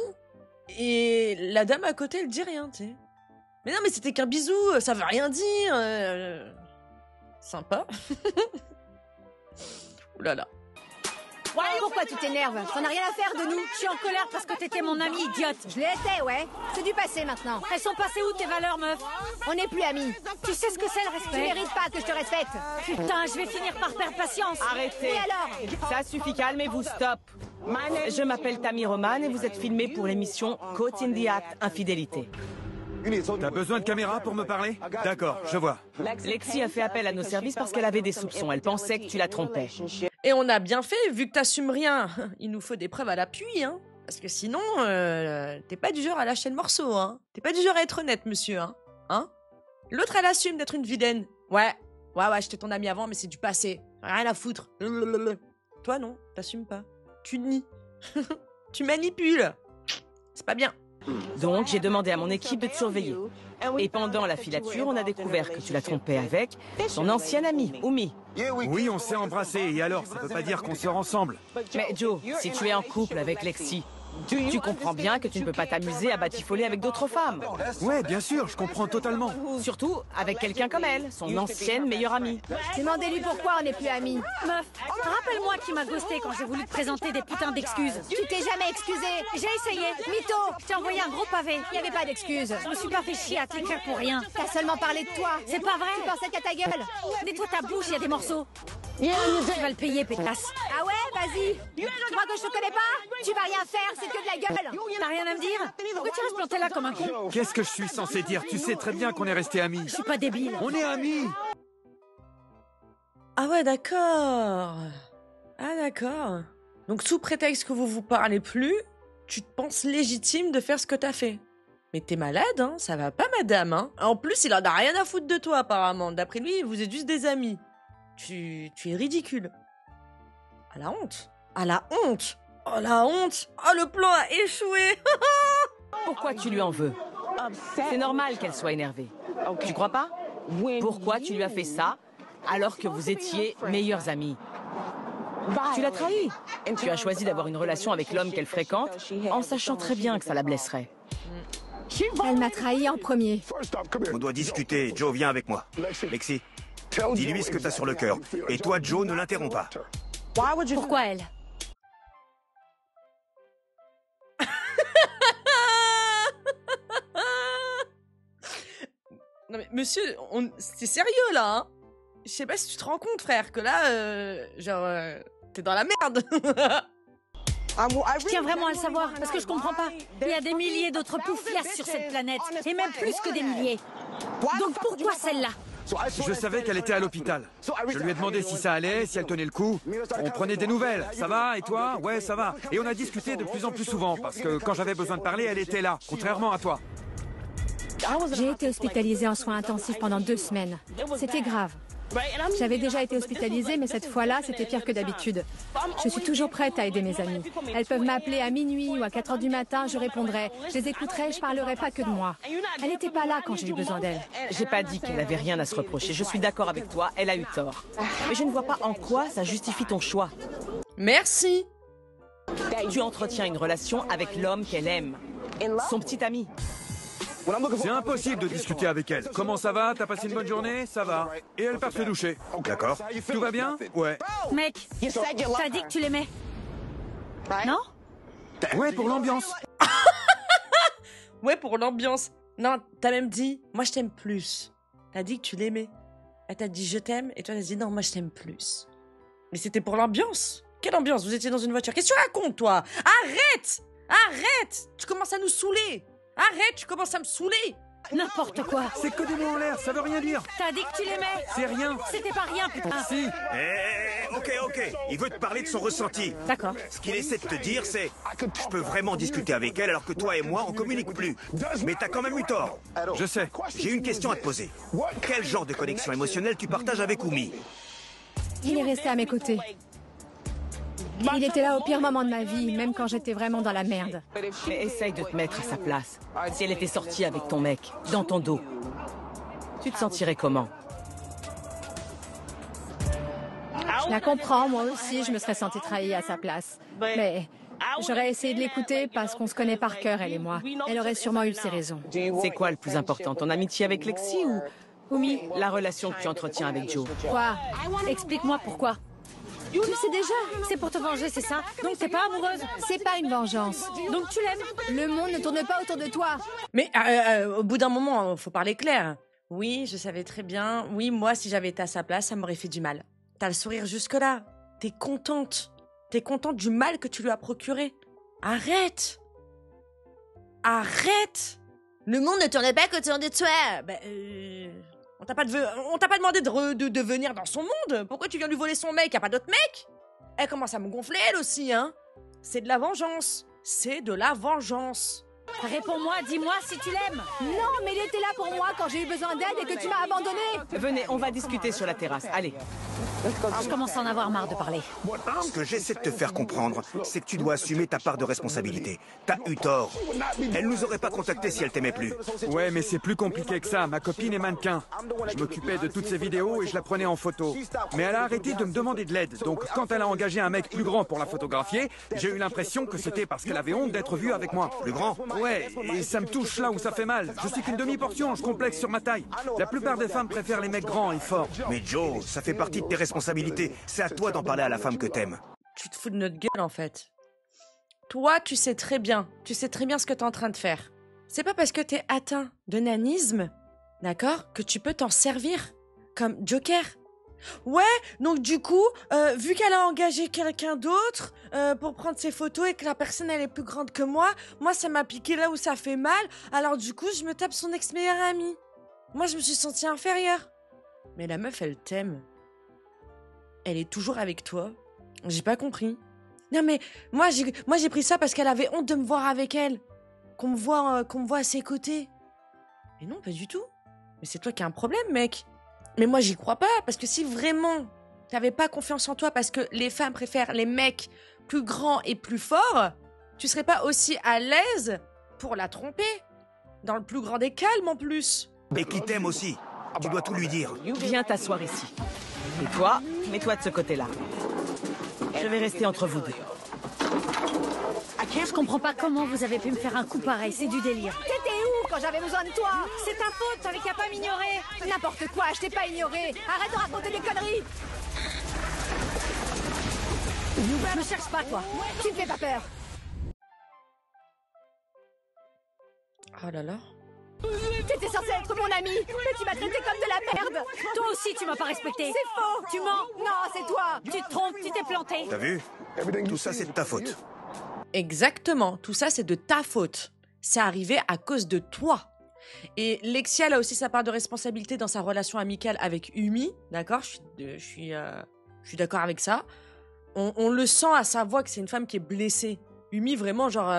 Et la dame à côté, elle dit rien, tu sais. Mais non, mais c'était qu'un bisou, ça veut rien dire. Sympa. Ouh là là. Pourquoi tu t'énerves? T'en as rien à faire de nous. Je suis en colère parce que t'étais mon amie, idiote! Je l'étais, ouais. C'est du passé maintenant. Elles sont passées où tes valeurs, meuf? On n'est plus amis. Tu sais ce que c'est le Tu respect? mérites pas que je te respecte. Putain, je vais finir par perdre patience! Arrêtez! Et alors? Ça suffit, calmez-vous, stop! Je m'appelle Tammy Roman et vous êtes filmé pour l'émission Caught in the Act, infidélité. T'as besoin de caméra pour me parler? D'accord, je vois. Lexi a fait appel à nos services parce qu'elle avait des soupçons. Elle pensait que tu la trompais. Et on a bien fait, vu que t'assumes rien. Il nous faut des preuves à l'appui, hein. Parce que sinon, t'es pas du genre à lâcher le morceau, hein. T'es pas du genre à être honnête, monsieur, hein. L'autre, elle assume d'être une vilaine. Ouais, j'étais ton ami avant, mais c'est du passé. Rien à foutre. Toi, non, t'assumes pas. Tu nies. Tu manipules. C'est pas bien. Donc, j'ai demandé à mon équipe de te surveiller. Et pendant la filature, on a découvert que tu l'as trompé avec son ancienne amie, Oumi. Oui, on s'est embrassés, et alors, ça veut pas dire qu'on sort ensemble. Mais Joe, si tu es en couple avec Lexi, Tu comprends bien que tu ne peux pas t'amuser à batifoler avec d'autres femmes. Ouais, bien sûr, je comprends totalement. Surtout avec quelqu'un comme elle, son ancienne meilleure amie. Demandez-lui pourquoi on n'est plus amis. Meuf, rappelle-moi qui m'a ghosté quand j'ai voulu te présenter des putains d'excuses. Tu t'es jamais excusé. J'ai essayé. Mytho. Je t'ai envoyé un gros pavé. Il n'y avait pas d'excuses. Je me suis pas fait chier à t'écrire pour rien. T'as seulement parlé de toi. C'est pas vrai. Tu pensais qu'à ta gueule. Nettoie ta bouche, il y a des morceaux. Tu vas le payer, pétasse. Ah ouais, vas-y. Tu crois que je te connais pas? Tu vas rien faire, c'est que de la gueule. T'as rien à me dire? Pourquoi tu restes planté là comme un con? Qu'est-ce que je suis censé dire? Tu sais très bien qu'on est restés amis. Je suis pas débile. On est amis. Ah ouais, d'accord. Ah d'accord. Donc sous prétexte que vous vous parlez plus, tu te penses légitime de faire ce que t'as fait. Mais t'es malade, hein? Ça va pas, madame, hein? En plus, il en a rien à foutre de toi, apparemment. D'après lui, vous êtes juste des amis. Tu es ridicule. À la honte. À la honte. Oh la honte. Oh, le plan a échoué. Pourquoi tu lui en veux? C'est normal qu'elle soit énervée. Tu crois pas? Pourquoi tu lui as fait ça alors que vous étiez meilleurs amis? Tu l'as trahi. Tu as choisi d'avoir une relation avec l'homme qu'elle fréquente en sachant très bien que ça la blesserait. Elle m'a trahi en premier. On doit discuter. Joe, viens avec moi. Lexi, dis-lui ce que t'as sur le cœur. Et toi, Joe, ne l'interromps pas. Pourquoi elle? Non mais monsieur, c'est sérieux là, hein? Je sais pas si tu te rends compte, frère, que là, t'es dans la merde. Je tiens vraiment à le savoir, parce que je comprends pas. Il y a des milliers d'autres pouflasses sur cette planète, et même plus que des milliers. Donc pourquoi celle-là? Je savais qu'elle était à l'hôpital. Je lui ai demandé si ça allait, si elle tenait le coup. On prenait des nouvelles. Ça va, et toi? Ouais, ça va. Et on a discuté de plus en plus souvent, parce que quand j'avais besoin de parler, elle était là, contrairement à toi. J'ai été hospitalisée en soins intensifs pendant 2 semaines. C'était grave. J'avais déjà été hospitalisée, mais cette fois-là, c'était pire que d'habitude. Je suis toujours prête à aider mes amies. Elles peuvent m'appeler à minuit ou à 4 heures du matin, je répondrai. Je les écouterai, je parlerai pas que de moi. Elle n'était pas là quand j'ai eu besoin d'elle. J'ai pas dit qu'elle avait rien à se reprocher. Je suis d'accord avec toi, elle a eu tort. Mais je ne vois pas en quoi ça justifie ton choix. Merci. Tu entretiens une relation avec l'homme qu'elle aime. Son petit ami. C'est impossible de discuter avec elle. Comment ça va? T'as passé une bonne journée? Ça va. Et elle part se doucher. D'accord. Tout va bien? Ouais. Mec, t'as dit que tu l'aimais. Non? Ouais, pour l'ambiance. Ouais, pour l'ambiance. Non, t'as même dit, moi je t'aime plus. T'as dit que tu l'aimais. Elle t'a dit je t'aime, et toi t'as dit non, moi je t'aime plus. Mais c'était pour l'ambiance. Quelle ambiance? Vous étiez dans une voiture. Qu'est-ce que tu racontes, toi? Arrête! Arrête! Tu commences à nous saouler. Arrête, tu commences à me saouler. N'importe quoi. C'est que des mots en l'air, ça veut rien dire. T'as dit que tu l'aimais. C'est rien. C'était pas rien, putain. Si. Ok. Il veut te parler de son ressenti. D'accord. Ce qu'il essaie de te dire, c'est je peux vraiment discuter avec elle alors que toi et moi, on communique plus. Mais t'as quand même eu tort. Je sais. J'ai une question à te poser. Quel genre de connexion émotionnelle tu partages avec Oumi? Il est resté à mes côtés. Il était là au pire moment de ma vie, même quand j'étais vraiment dans la merde. Mais essaye de te mettre à sa place. Si elle était sortie avec ton mec, dans ton dos, tu te sentirais comment? Je la comprends, moi aussi, je me serais sentie trahie à sa place. Mais j'aurais essayé de l'écouter parce qu'on se connaît par cœur, elle et moi. Elle aurait sûrement eu ses raisons. C'est quoi le plus important, ton amitié avec Lexi ou Oumi, la relation que tu entretiens avec Joe? Quoi? Explique-moi pourquoi. Tu le sais déjà. C'est pour te venger, c'est ça? Donc t'es pas amoureuse? C'est pas une vengeance. Donc tu l'aimes? Le monde ne tourne pas autour de toi. Mais au bout d'un moment, faut parler clair. Oui, je savais très bien. Oui, moi, si j'avais été à sa place, ça m'aurait fait du mal. T'as le sourire jusque-là. T'es contente. T'es contente du mal que tu lui as procuré. Arrête. Arrête. Le monde ne tourne pas autour de toi. On t'a pas demandé de venir dans son monde. Pourquoi tu viens lui voler son mec? Y'a pas d'autre mec? Elle commence à me gonfler, elle aussi, hein. C'est de la vengeance. C'est de la vengeance. Réponds-moi, dis-moi si tu l'aimes. Non, mais il était là pour moi quand j'ai eu besoin d'aide et que tu m'as abandonné. Venez, on va discuter sur la terrasse. Allez. Je commence à en avoir marre de parler. Ce que j'essaie de te faire comprendre, c'est que tu dois assumer ta part de responsabilité. T'as eu tort. Elle nous aurait pas contactés si elle t'aimait plus. Ouais, mais c'est plus compliqué que ça. Ma copine est mannequin. Je m'occupais de toutes ses vidéos et je la prenais en photo. Mais elle a arrêté de me demander de l'aide. Donc quand elle a engagé un mec plus grand pour la photographier, j'ai eu l'impression que c'était parce qu'elle avait honte d'être vue avec moi. Plus grand? Ouais, et ça me touche là où ça fait mal. Je suis qu'une demi-portion, je complexe sur ma taille. La plupart des femmes préfèrent les mecs grands et forts. Mais Joe, ça fait partie de tes responsabilités. C'est à toi d'en parler à la femme que t'aimes. Tu te fous de notre gueule, en fait. Toi, tu sais très bien ce que t'es en train de faire. C'est pas parce que t'es atteint de nanisme, d'accord, que tu peux t'en servir comme joker. Ouais, donc du coup, vu qu'elle a engagé quelqu'un d'autre pour prendre ses photos et que la personne elle est plus grande que moi ça m'a piqué là où ça fait mal, alors du coup je me tape son ex-meilleure amie. Moi je me suis sentie inférieure. Mais la meuf elle t'aime. Elle est toujours avec toi. J'ai pas compris. Non mais moi j'ai pris ça parce qu'elle avait honte de me voir avec elle, qu'on me voit à ses côtés. Mais non, pas du tout. Mais c'est toi qui as un problème, mec. Mais moi, j'y crois pas, parce que si vraiment t'avais pas confiance en toi parce que les femmes préfèrent les mecs plus grands et plus forts, tu serais pas aussi à l'aise pour la tromper. Dans le plus grand des calmes, en plus. Et qui t'aime aussi. Tu dois tout lui dire. Viens t'asseoir ici. Et toi, mets-toi de ce côté-là. Je vais rester entre vous deux. Je comprends pas comment vous avez pu me faire un coup pareil, c'est du délire. T'étais où quand j'avais besoin de toi? C'est ta faute, t'avais qu'à pas m'ignorer. N'importe quoi, je t'ai pas ignoré. Arrête de raconter des conneries. Me cherche pas, toi. Tu me fais pas peur. Oh là là. T'étais censé être mon ami, mais tu m'as traité comme de la merde. Toi aussi, tu m'as pas respecté. C'est faux. Tu mens. Non, c'est toi. Tu te trompes, tu t'es planté. T'as vu? Tout ça, c'est de ta faute. Exactement, tout ça c'est de ta faute. C'est arrivé à cause de toi. Et Lexia elle a aussi sa part de responsabilité dans sa relation amicale avec Umi, d'accord, je suis d'accord avec ça. On le sent à sa voix que c'est une femme qui est blessée. Umi vraiment genre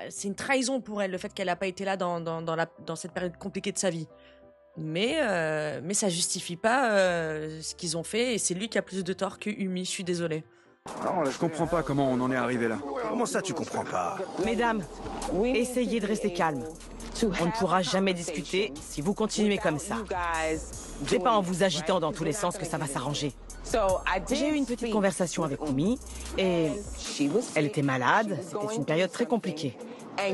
c'est une trahison pour elle le fait qu'elle n'a pas été là dans cette période compliquée de sa vie. Mais ça justifie pas ce qu'ils ont fait et c'est lui qui a plus de tort que Umi, je suis désolée. Je comprends pas comment on en est arrivé là. Comment ça, tu comprends pas? Mesdames, essayez de rester calme. On ne pourra jamais discuter si vous continuez comme ça. C'est pas en vous agitant dans tous les sens que ça va s'arranger. J'ai eu une petite conversation avec Umi et elle était malade, c'était une période très compliquée.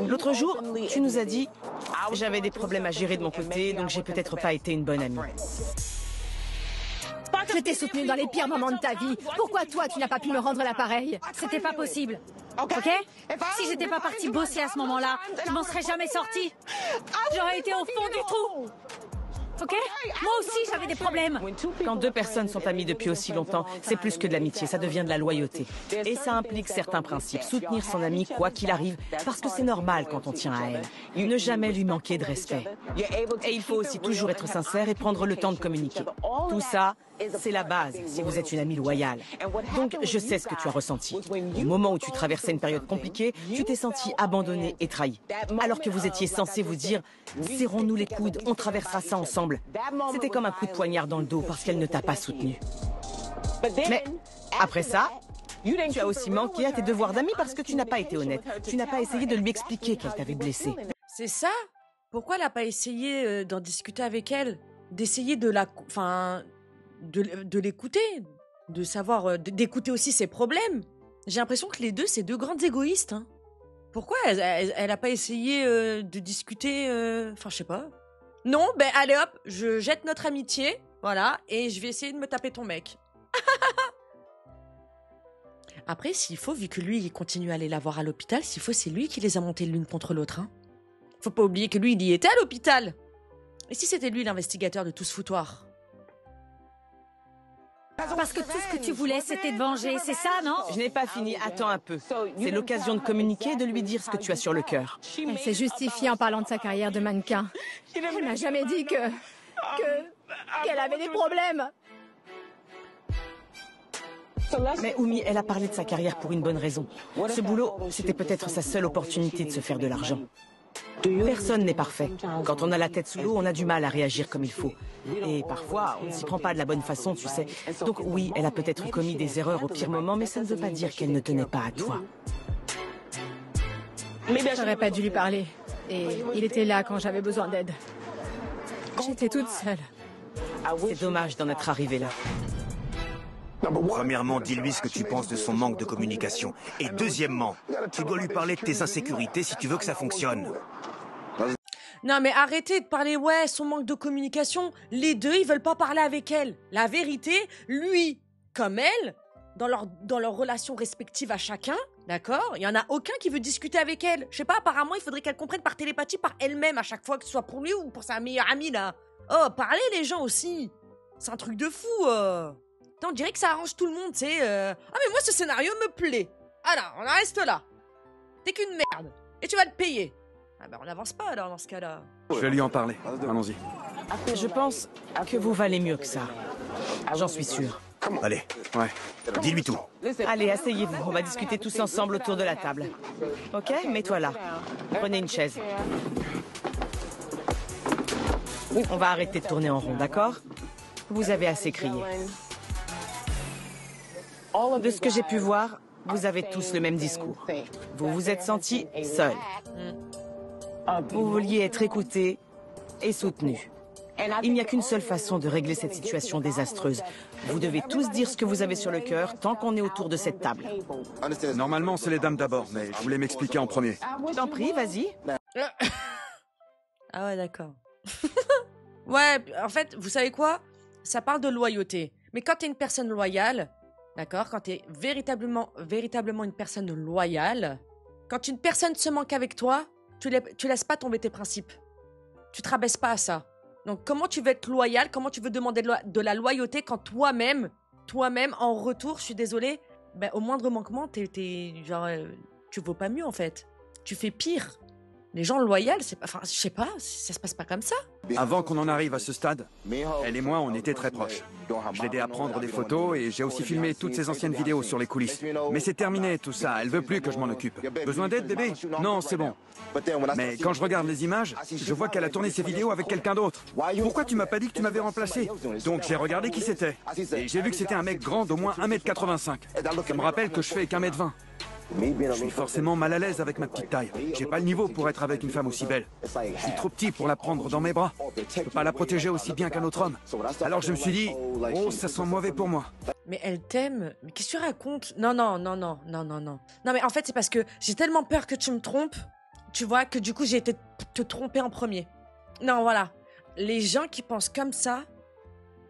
L'autre jour, tu nous as dit « J'avais des problèmes à gérer de mon côté, donc j'ai peut-être pas été une bonne amie. » Je t'ai soutenu dans les pires moments de ta vie. Pourquoi toi, tu n'as pas pu me rendre l'appareil? C'était pas possible. Ok? Si j'étais pas partie bosser à ce moment-là, je m'en serais jamais sortie. J'aurais été au fond du trou. Ok? Moi aussi, j'avais des problèmes. Quand deux personnes sont amies depuis aussi longtemps, c'est plus que de l'amitié, ça devient de la loyauté. Et ça implique certains principes. Soutenir son ami quoi qu'il arrive, parce que c'est normal quand on tient à elle. Ne jamais lui manquer de respect. Et il faut aussi toujours être sincère et prendre le temps de communiquer. Tout ça, c'est la base si vous êtes une amie loyale. Donc, je sais ce que tu as ressenti. Au moment où tu traversais une période compliquée, tu t'es senti abandonné et trahi. Alors que vous étiez censé vous dire « Serrons-nous les coudes, on traversera ça ensemble ». C'était comme un coup de poignard dans le dos parce qu'elle ne t'a pas soutenu. Mais après ça, tu as aussi manqué à tes devoirs d'amis parce que tu n'as pas été honnête. Tu n'as pas essayé de lui expliquer qu'elle t'avait blessé. C'est ça? Pourquoi elle n'a pas essayé d'en discuter avec elle? D'essayer de la... Enfin... de l'écouter, de savoir, d'écouter aussi ses problèmes. J'ai l'impression que les deux, c'est deux grandes égoïstes. Hein. Pourquoi elle a pas essayé de discuter, enfin, je sais pas. Non, ben allez hop, je jette notre amitié, voilà, et je vais essayer de me taper ton mec. Après, s'il faut, vu que lui, il continue à aller la voir à l'hôpital, s'il faut, c'est lui qui les a montés l'une contre l'autre. Hein. Faut pas oublier que lui, il y était à l'hôpital. Et si c'était lui l'investigateur de tout ce foutoir? Parce que tout ce que tu voulais, c'était de venger, c'est ça, non? Je n'ai pas fini, attends un peu. C'est l'occasion de communiquer et de lui dire ce que tu as sur le cœur. Elle s'est justifiée en parlant de sa carrière de mannequin. Elle m'a jamais dit qu'elle avait des problèmes. Mais Umi, elle a parlé de sa carrière pour une bonne raison. Ce boulot, c'était peut-être sa seule opportunité de se faire de l'argent. Personne n'est parfait. Quand on a la tête sous l'eau, on a du mal à réagir comme il faut. Et parfois, on ne s'y prend pas de la bonne façon, tu sais. Donc oui, elle a peut-être commis des erreurs au pire moment, mais ça ne veut pas dire qu'elle ne tenait pas à toi. J'aurais pas dû lui parler. Et il était là quand j'avais besoin d'aide. J'étais toute seule. C'est dommage d'en être arrivé là. Premièrement, dis-lui ce que tu penses de son manque de communication. Et deuxièmement, tu dois lui parler de tes insécurités si tu veux que ça fonctionne. Non mais arrêtez de parler, ouais, son manque de communication. Les deux, ils veulent pas parler avec elle. La vérité, lui, comme elle, dans leur relation respective à chacun, d'accord, il y en a aucun qui veut discuter avec elle. Je sais pas, apparemment, il faudrait qu'elle comprenne par télépathie par elle-même à chaque fois, que ce soit pour lui ou pour sa meilleure amie, là. Oh, parlez les gens aussi. C'est un truc de fou, Putain, on dirait que ça arrange tout le monde, tu sais. Ah mais moi, ce scénario me plaît. Alors, on en reste là. T'es qu'une merde. Et tu vas le payer. Ah bah on n'avance pas alors dans ce cas-là. Je vais lui en parler. Allons-y. Je pense que vous valez mieux que ça. J'en suis sûre. Allez, Ouais. dis-lui tout. Allez, asseyez-vous. On va discuter tous ensemble autour de la table. Ok, mets-toi là. Prenez une chaise. On va arrêter de tourner en rond, d'accord? Vous avez assez crié. De ce que j'ai pu voir, vous avez tous le même discours. Vous vous êtes sentis seuls. Vous vouliez être écoutés et soutenus. Il n'y a qu'une seule façon de régler cette situation désastreuse. Vous devez tous dire ce que vous avez sur le cœur tant qu'on est autour de cette table. Normalement, c'est les dames d'abord, mais je voulais m'expliquer en premier. T'en prie, vas-y. Ah ouais, d'accord. Ouais, en fait, vous savez quoi? Ça parle de loyauté. Mais quand t'es une personne loyale, d'accord, quand t'es véritablement une personne loyale, quand une personne se manque avec toi, tu laisses pas tomber tes principes. Tu te rabaisses pas à ça. Donc comment tu veux être loyal, comment tu veux demander de la loyauté quand toi-même, en retour, je suis désolée, ben, au moindre manquement, genre, tu vaux pas mieux en fait. Tu fais pire. Les gens loyaux, c'est pas, enfin, je sais pas, ça se passe pas comme ça. Avant qu'on en arrive à ce stade, elle et moi, on était très proches. Je l'ai aidé à prendre des photos et j'ai aussi filmé toutes ses anciennes vidéos sur les coulisses. Mais c'est terminé tout ça, elle veut plus que je m'en occupe. Besoin d'aide, bébé? Non, c'est bon. Mais quand je regarde les images, je vois qu'elle a tourné ses vidéos avec quelqu'un d'autre. Pourquoi tu m'as pas dit que tu m'avais remplacé? Donc j'ai regardé qui c'était. Et j'ai vu que c'était un mec grand d'au moins 1m85. Ça me rappelle que je fais qu'1m20. Je suis forcément mal à l'aise avec ma petite taille. J'ai pas le niveau pour être avec une femme aussi belle. Je suis trop petit pour la prendre dans mes bras. Je peux pas la protéger aussi bien qu'un autre homme. Alors je me suis dit, oh, ça sent mauvais pour moi. Mais elle t'aime. Mais qu'est-ce que tu racontes? Non. Non, mais en fait, c'est parce que j'ai tellement peur que tu me trompes, tu vois, que du coup, j'ai été te tromper en premier. Non, voilà. Les gens qui pensent comme ça,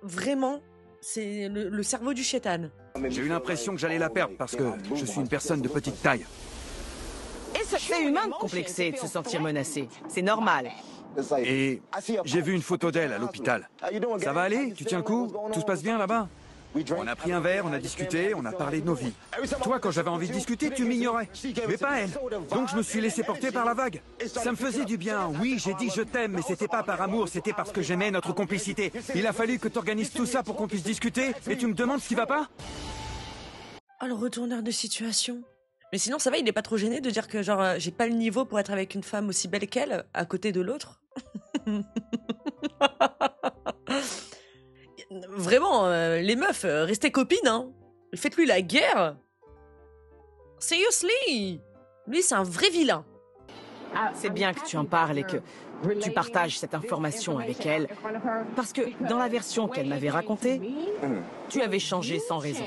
vraiment, c'est le cerveau du chétan. J'ai eu l'impression que j'allais la perdre parce que je suis une personne de petite taille. Et c'est humain de complexer et de se sentir menacé. C'est normal. Et j'ai vu une photo d'elle à l'hôpital. Ça va aller? Tu tiens le coup? Tout se passe bien là-bas? On a pris un verre, on a discuté, on a parlé de nos vies. Toi, quand j'avais envie de discuter, tu m'ignorais. Mais pas elle. Donc je me suis laissé porter par la vague. Ça me faisait du bien. Oui, j'ai dit je t'aime, mais c'était pas par amour, c'était parce que j'aimais notre complicité. Il a fallu que tu organises tout ça pour qu'on puisse discuter, et tu me demandes ce qui va pas? Oh, le retourneur de situation. Mais sinon, ça va, il est pas trop gêné de dire que, genre, j'ai pas le niveau pour être avec une femme aussi belle qu'elle, à côté de l'autre? Vraiment, les meufs, restez copines, hein. Faites-lui la guerre. Seriously. Lui, c'est un vrai vilain. C'est bien que tu en parles et que tu partages cette information avec elle. Parce que dans la version qu'elle m'avait racontée, tu avais changé sans raison.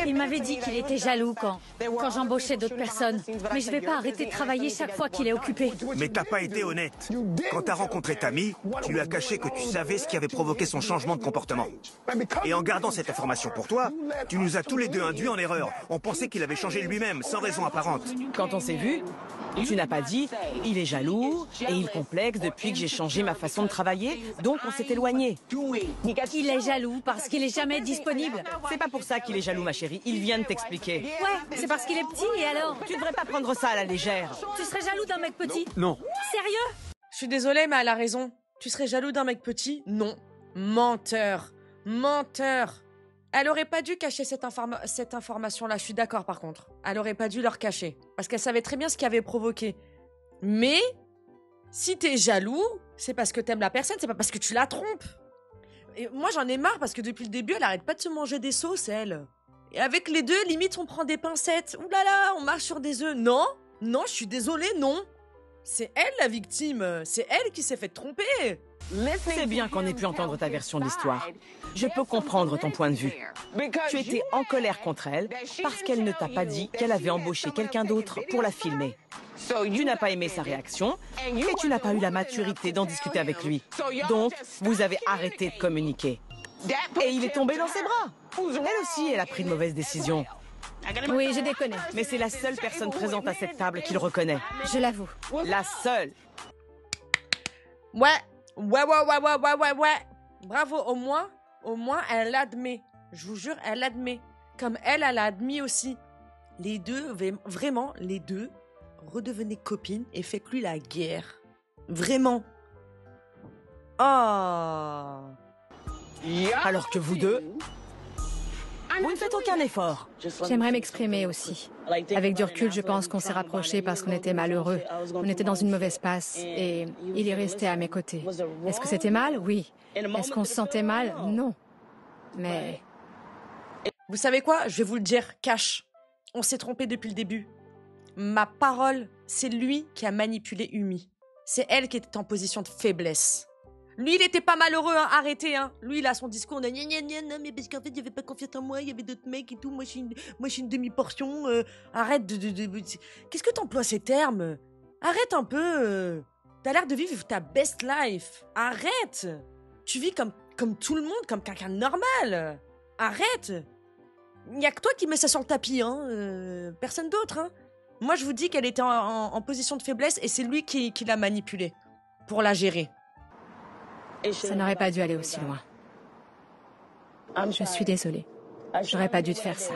Il m'avait dit qu'il était jaloux quand j'embauchais d'autres personnes. Mais je vais pas arrêter de travailler chaque fois qu'il est occupé. Mais t'as pas été honnête. Quand t'as rencontré Tammy, tu lui as caché que tu savais ce qui avait provoqué son changement de comportement. Et en gardant cette information pour toi, tu nous as tous les deux induits en erreur. On pensait qu'il avait changé lui-même, sans raison apparente. Quand on s'est vu, tu n'as pas dit « il est jaloux et il complexe depuis que j'ai changé ma façon de travailler, donc on s'est éloigné ». Il est jaloux parce qu'il est jamais disponible. C'est pas pour ça qu'il est jaloux, ma chérie. Il vient de t'expliquer. Ouais, c'est parce qu'il est petit et alors? Tu devrais pas prendre ça à la légère. Tu serais jaloux d'un mec petit? Non. Sérieux? Je suis désolée, mais elle a raison. Tu serais jaloux d'un mec petit? Non. Menteur. Elle aurait pas dû cacher cette information-là, je suis d'accord par contre. Elle aurait pas dû leur cacher. Parce qu'elle savait très bien ce qui avait provoqué. Mais si t'es jaloux, c'est parce que t'aimes la personne, c'est pas parce que tu la trompes. Et moi, j'en ai marre parce que depuis le début, elle arrête pas de se manger des sauces, elle. Et avec les deux, limite, on prend des pincettes. Ouh là là, on marche sur des œufs. Non, non, je suis désolée, non. C'est elle la victime. C'est elle qui s'est fait tromper. C'est bien qu'on ait pu entendre ta version de l'histoire. Je peux comprendre ton point de vue. Tu étais en colère contre elle parce qu'elle ne t'a pas dit qu'elle avait embauché quelqu'un d'autre pour la filmer. Tu n'as pas aimé sa réaction et tu n'as pas eu la maturité d'en discuter avec lui. Donc, vous avez arrêté de communiquer. Et il est tombé dans ses bras. Elle aussi, elle a pris de mauvaises décisions. Oui, j'ai déconné. Mais c'est la seule personne présente à cette table qui le reconnaît. Je l'avoue. La seule. Ouais. Bravo, au moins, elle l'admet. Je vous jure, elle l'admet. Comme elle a admis aussi. Les deux, vraiment, les deux, redevenez copines et faites-lui la guerre. Vraiment. Oh. Alors que vous deux, vous ne faites aucun effort. J'aimerais m'exprimer aussi. Avec du recul, je pense qu'on s'est rapprochés parce qu'on était malheureux. On était dans une mauvaise passe et il est resté à mes côtés. Est-ce que c'était mal? Oui. Est-ce qu'on se sentait mal? Non. Mais... Vous savez quoi? Je vais vous le dire, cash. On s'est trompé depuis le début. Ma parole, c'est lui qui a manipulé Umi. C'est elle qui était en position de faiblesse. Lui, il était pas malheureux, hein, arrêtez, hein. Lui, il a son discours de gna gna gna, non, mais parce qu'en fait, il avait pas confiance en moi, il y avait d'autres mecs et tout, moi, je suis une demi-portion, arrête Qu'est-ce que t'emploies ces termes? Arrête un peu, T'as l'air de vivre ta best life. Arrête. Tu vis comme tout le monde, comme quelqu'un de normal. Arrête. Il y a que toi qui mets ça sur le tapis, hein. Personne d'autre, hein. Moi, je vous dis qu'elle était en position de faiblesse et c'est lui qui l'a manipulée pour la gérer. Ça n'aurait pas dû aller aussi loin. Je suis désolée. J'aurais pas dû te faire ça.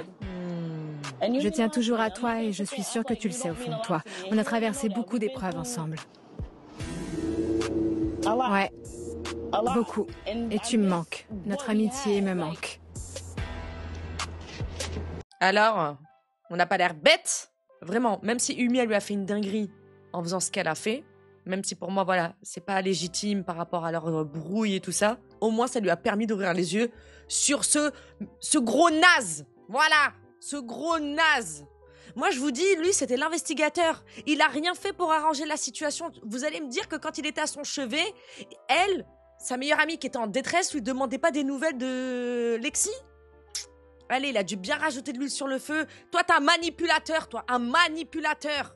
Je tiens toujours à toi et je suis sûre que tu le sais au fond de toi. On a traversé beaucoup d'épreuves ensemble. Ouais, beaucoup. Et tu me manques. Notre amitié me manque. Alors, on n'a pas l'air bête? Vraiment, même si Umi, elle lui a fait une dinguerie en faisant ce qu'elle a fait, même si pour moi, voilà, c'est pas légitime par rapport à leur brouille et tout ça, au moins ça lui a permis d'ouvrir les yeux sur ce gros naze. Voilà, ce gros naze. Moi, je vous dis, lui, c'était l'investigateur. Il a rien fait pour arranger la situation. Vous allez me dire que quand il était à son chevet, elle, sa meilleure amie qui était en détresse, lui demandait pas des nouvelles de Lexi? Allez, il a dû bien rajouter de l'huile sur le feu. Toi, t'es un manipulateur, toi, un manipulateur.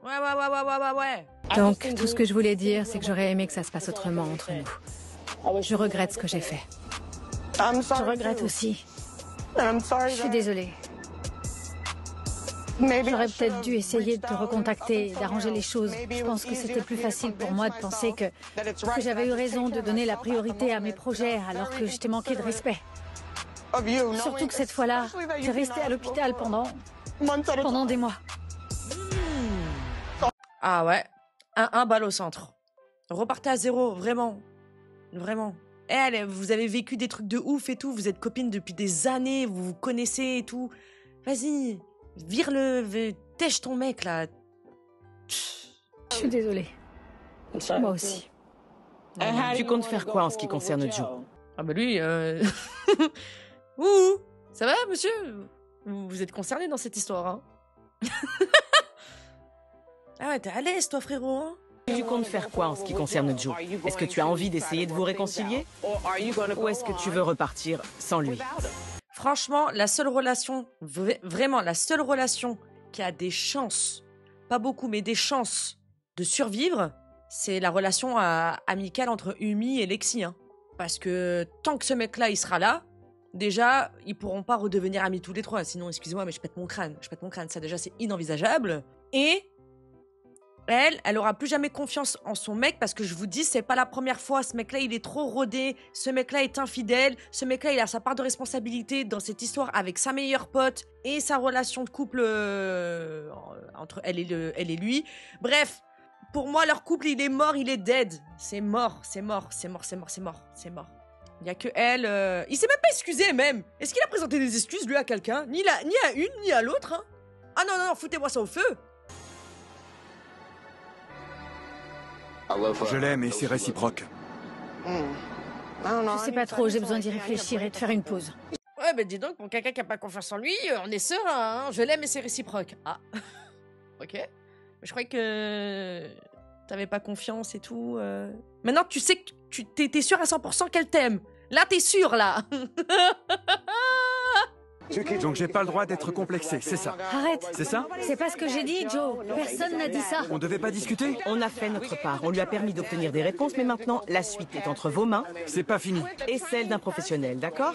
Ouais. Donc, tout ce que je voulais dire, c'est que j'aurais aimé que ça se passe autrement entre nous. Je regrette ce que j'ai fait. Je regrette aussi. Je suis désolée. J'aurais peut-être dû essayer de te recontacter, d'arranger les choses. Je pense que c'était plus facile pour moi de penser que j'avais eu raison de donner la priorité à mes projets alors que je t'ai manqué de respect. Surtout que cette fois-là, t'es resté à l'hôpital pendant des mois. Ah ouais, un balle au centre. Repartez à zéro, vraiment. Vraiment. Vous avez vécu des trucs de ouf et tout, vous êtes copines depuis des années, vous vous connaissez et tout. Vas-y, tèche ton mec, là. Je suis désolée. Moi aussi. Tu comptes faire quoi en ce qui concerne Joe? Ah bah lui, Ouh, ça va, monsieur? Vous êtes concerné dans cette histoire, hein? Ah ouais, t'es à l'aise, toi, frérot, hein? Tu comptes faire quoi en ce qui concerne Joe? Est-ce que tu as envie d'essayer de vous réconcilier? Ou est-ce que tu veux repartir sans lui? Franchement, la seule relation, vraiment la seule relation qui a des chances, pas beaucoup, mais des chances de survivre, c'est la relation amicale entre Umi et Lexi, hein. Parce que tant que ce mec-là, il sera là, déjà, ils pourront pas redevenir amis tous les trois. Sinon, excusez-moi, mais je pète mon crâne. Ça, déjà, c'est inenvisageable. Et elle aura plus jamais confiance en son mec parce que je vous dis, c'est pas la première fois. Ce mec-là, il est trop rodé. Ce mec-là est infidèle. Ce mec-là, il a sa part de responsabilité dans cette histoire avec sa meilleure pote et sa relation de couple entre elle et lui. Bref, pour moi, leur couple, il est mort, il est dead. C'est mort. Il y a que elle. Il s'est même pas excusé, même. Est-ce qu'il a présenté des excuses, lui, à quelqu'un? Ni à une, ni à l'autre, hein. Ah non, foutez-moi ça au feu. Je l'aime et c'est réciproque. Je sais pas trop, j'ai besoin d'y réfléchir et de faire une pause. Ouais, bah dis donc, pour quelqu'un qui a pas confiance en lui, on est serein, hein. Je l'aime et c'est réciproque. Ah, ok. Je croyais que t'avais pas confiance et tout. Maintenant, tu sais que t'es sûr à 100% qu'elle t'aime. Là, t'es sûr, là. Donc j'ai pas le droit d'être complexé, c'est ça? Arrête. C'est ça? C'est pas ce que j'ai dit, Joe. Personne n'a dit ça. On devait pas discuter? On a fait notre part, on lui a permis d'obtenir des réponses, mais maintenant, la suite est entre vos mains C'est pas fini. et celle d'un professionnel, d'accord?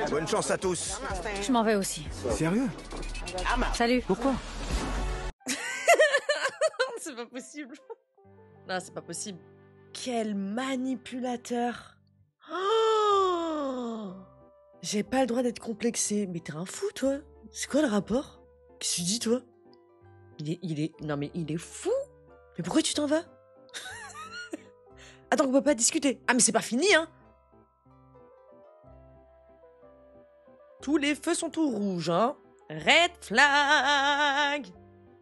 Bonne chance à tous. Je m'en vais aussi. Sérieux? Salut. Pourquoi? C'est pas possible. Non, c'est pas possible. Quel manipulateur. Oh, j'ai pas le droit d'être complexé. Mais t'es un fou, toi. C'est quoi le rapport? Qu'est-ce que tu dis, toi? Non, mais il est fou. Mais pourquoi tu t'en vas? Attends, on peut pas discuter. Ah, mais c'est pas fini, hein. Tous les feux sont tout rouges, hein. Red flag.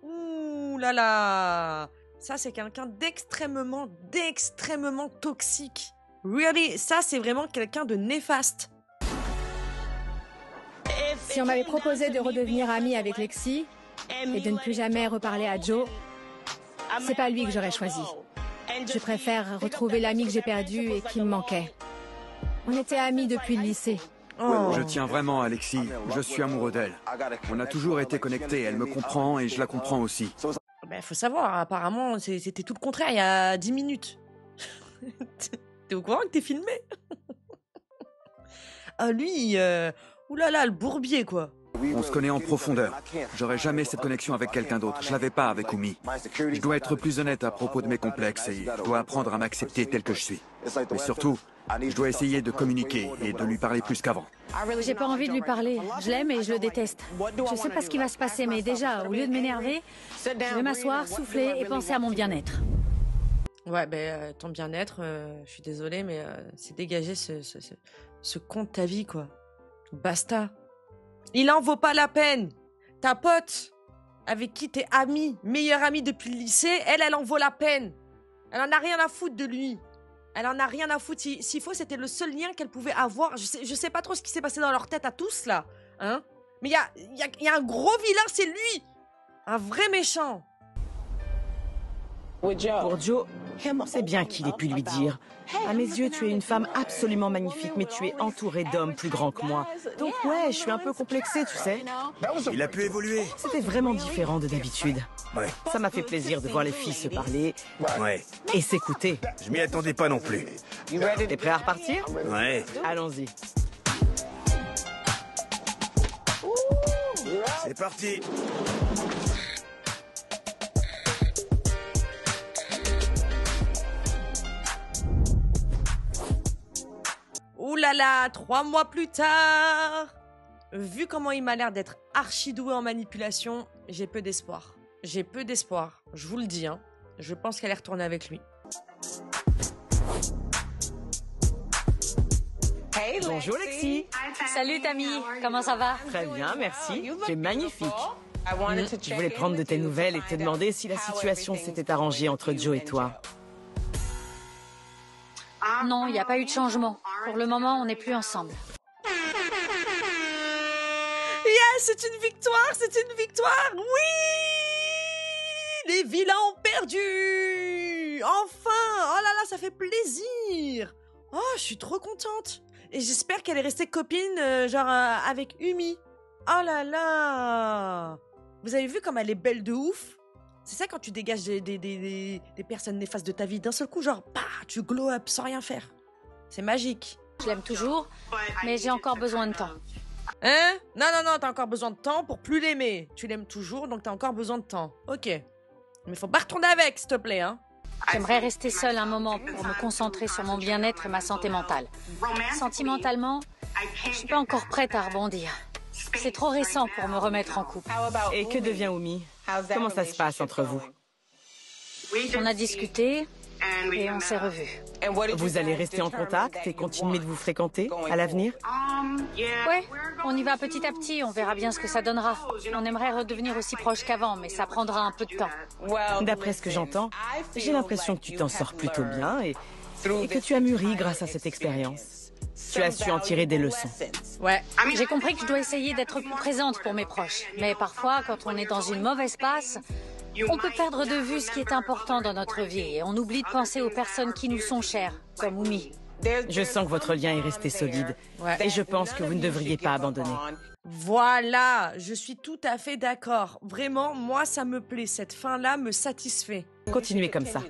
Ouh là là. Ça, c'est quelqu'un d'extrêmement toxique. Really, ça, c'est vraiment quelqu'un de néfaste. Si on m'avait proposé de redevenir amie avec Lexi et de ne plus jamais reparler à Joe, c'est pas lui que j'aurais choisi. Je préfère retrouver l'ami que j'ai perdu et qui me manquait. On était amis depuis le lycée. Oh. Je tiens vraiment à Alexis. Je suis amoureux d'elle. On a toujours été connectés. Elle me comprend et je la comprends aussi. Ben, faut savoir, apparemment, c'était tout le contraire il y a 10 minutes. T'es au courant que t'es filmé? Ah, lui, oulala, le bourbier, quoi. On se connaît en profondeur. J'aurais jamais cette connexion avec quelqu'un d'autre. Je l'avais pas avec Oumi. Je dois être plus honnête à propos de mes complexes et je dois apprendre à m'accepter tel que je suis. Mais surtout, je dois essayer de communiquer et de lui parler plus qu'avant. J'ai pas envie de lui parler. Je l'aime et je le déteste. Je sais pas ce qui va se passer, mais déjà, au lieu de m'énerver, je vais m'asseoir, souffler et penser à mon bien-être. Ouais, ben, ton bien-être, je suis désolée, mais c'est dégager ce con de ta vie, quoi. Basta. Il en vaut pas la peine. Ta pote, avec qui t'es amie, meilleure amie depuis le lycée, elle en vaut la peine. Elle en a rien à foutre de lui. Elle en a rien à foutre. S'il faut, c'était le seul lien qu'elle pouvait avoir. Je sais pas trop ce qui s'est passé dans leur tête à tous, là. Hein? Mais il y a un gros vilain, c'est lui. Un vrai méchant. Pour Joe, c'est bien qu'il ait pu lui dire. À mes yeux, tu es une femme absolument magnifique, mais tu es entourée d'hommes plus grands que moi. Donc ouais, je suis un peu complexée, tu sais. Il a pu évoluer. C'était vraiment différent de d'habitude. Ouais. Ça m'a fait plaisir de voir les filles se parler Ouais. et s'écouter. Je m'y attendais pas non plus. T'es prêt à repartir? Ouais. Allons-y. C'est parti. Ouh là là, 3 mois plus tard. Vu comment il m'a l'air d'être archi doué en manipulation, j'ai peu d'espoir. J'ai peu d'espoir, je vous le dis, hein. Je pense qu'elle est retournée avec lui. Bonjour Lexi. Salut Tammy, comment ça va? Très bien, merci. Tu es magnifique. Je voulais prendre de tes nouvelles et te demander si la situation s'était arrangée entre Joe et toi. Non, il n'y a pas eu de changement. Pour le moment, on n'est plus ensemble. Yes, c'est une victoire, c'est une victoire. Oui, les vilains ont perdu. Enfin, oh là là, ça fait plaisir. Oh, je suis trop contente. Et j'espère qu'elle est restée copine, avec Umi. Oh là là. Vous avez vu comme elle est belle de ouf? C'est ça quand tu dégages des personnes néfastes de ta vie. D'un seul coup, genre, bah, tu glow up sans rien faire. C'est magique. Je l'aime toujours, mais j'ai encore besoin de temps. Hein? Non, t'as encore besoin de temps pour plus l'aimer. Tu l'aimes toujours, donc t'as encore besoin de temps. Ok. Mais faut pas retourner avec, s'il te plaît, hein. J'aimerais rester seule un moment pour me concentrer sur mon bien-être et ma santé mentale. Sentimentalement, je suis pas encore prête à rebondir. C'est trop récent pour me remettre en couple. Et que devient Oumi? Comment ça se passe entre vous? On a discuté et on s'est revus. Vous allez rester en contact et continuer de vous fréquenter à l'avenir? Ouais, on y va petit à petit, on verra bien ce que ça donnera. On aimerait redevenir aussi proches qu'avant, mais ça prendra un peu de temps. D'après ce que j'entends, j'ai l'impression que tu t'en sors plutôt bien et que tu as mûri grâce à cette expérience. Tu as su en tirer des leçons. Ouais. J'ai compris que je dois essayer d'être plus présente pour mes proches. Mais parfois, quand on est dans une mauvaise passe, on peut perdre de vue ce qui est important dans notre vie et on oublie de penser aux personnes qui nous sont chères, comme Oumi. Je sens que votre lien est resté solide. Ouais. Et je pense que vous ne devriez pas abandonner. Voilà, je suis tout à fait d'accord. Vraiment, moi, ça me plaît. Cette fin-là me satisfait. Continuez comme ça.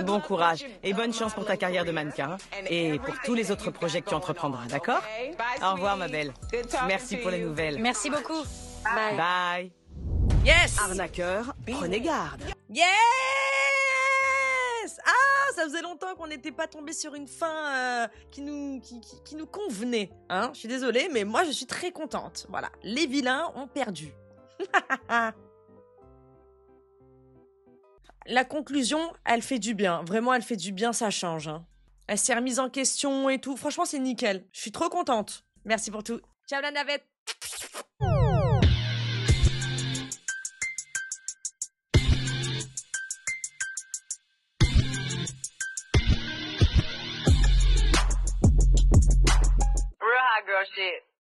Bon courage et bonne chance pour ta carrière de mannequin et pour tous les autres projets que tu entreprendras, d'accord? Au revoir, ma belle. Merci pour les nouvelles. Merci beaucoup. Bye. Bye. Yes! Arnaqueur, prenez garde. Yes! Ah, ça faisait longtemps qu'on n'était pas tombé sur une fin qui nous convenait. Hein? Je suis désolée, mais moi, je suis très contente. Voilà, les vilains ont perdu. La conclusion, elle fait du bien. Vraiment, elle fait du bien, ça change. Hein. Elle s'est remise en question et tout. Franchement, c'est nickel. Je suis trop contente. Merci pour tout. Ciao la navette. Real hot girl shit.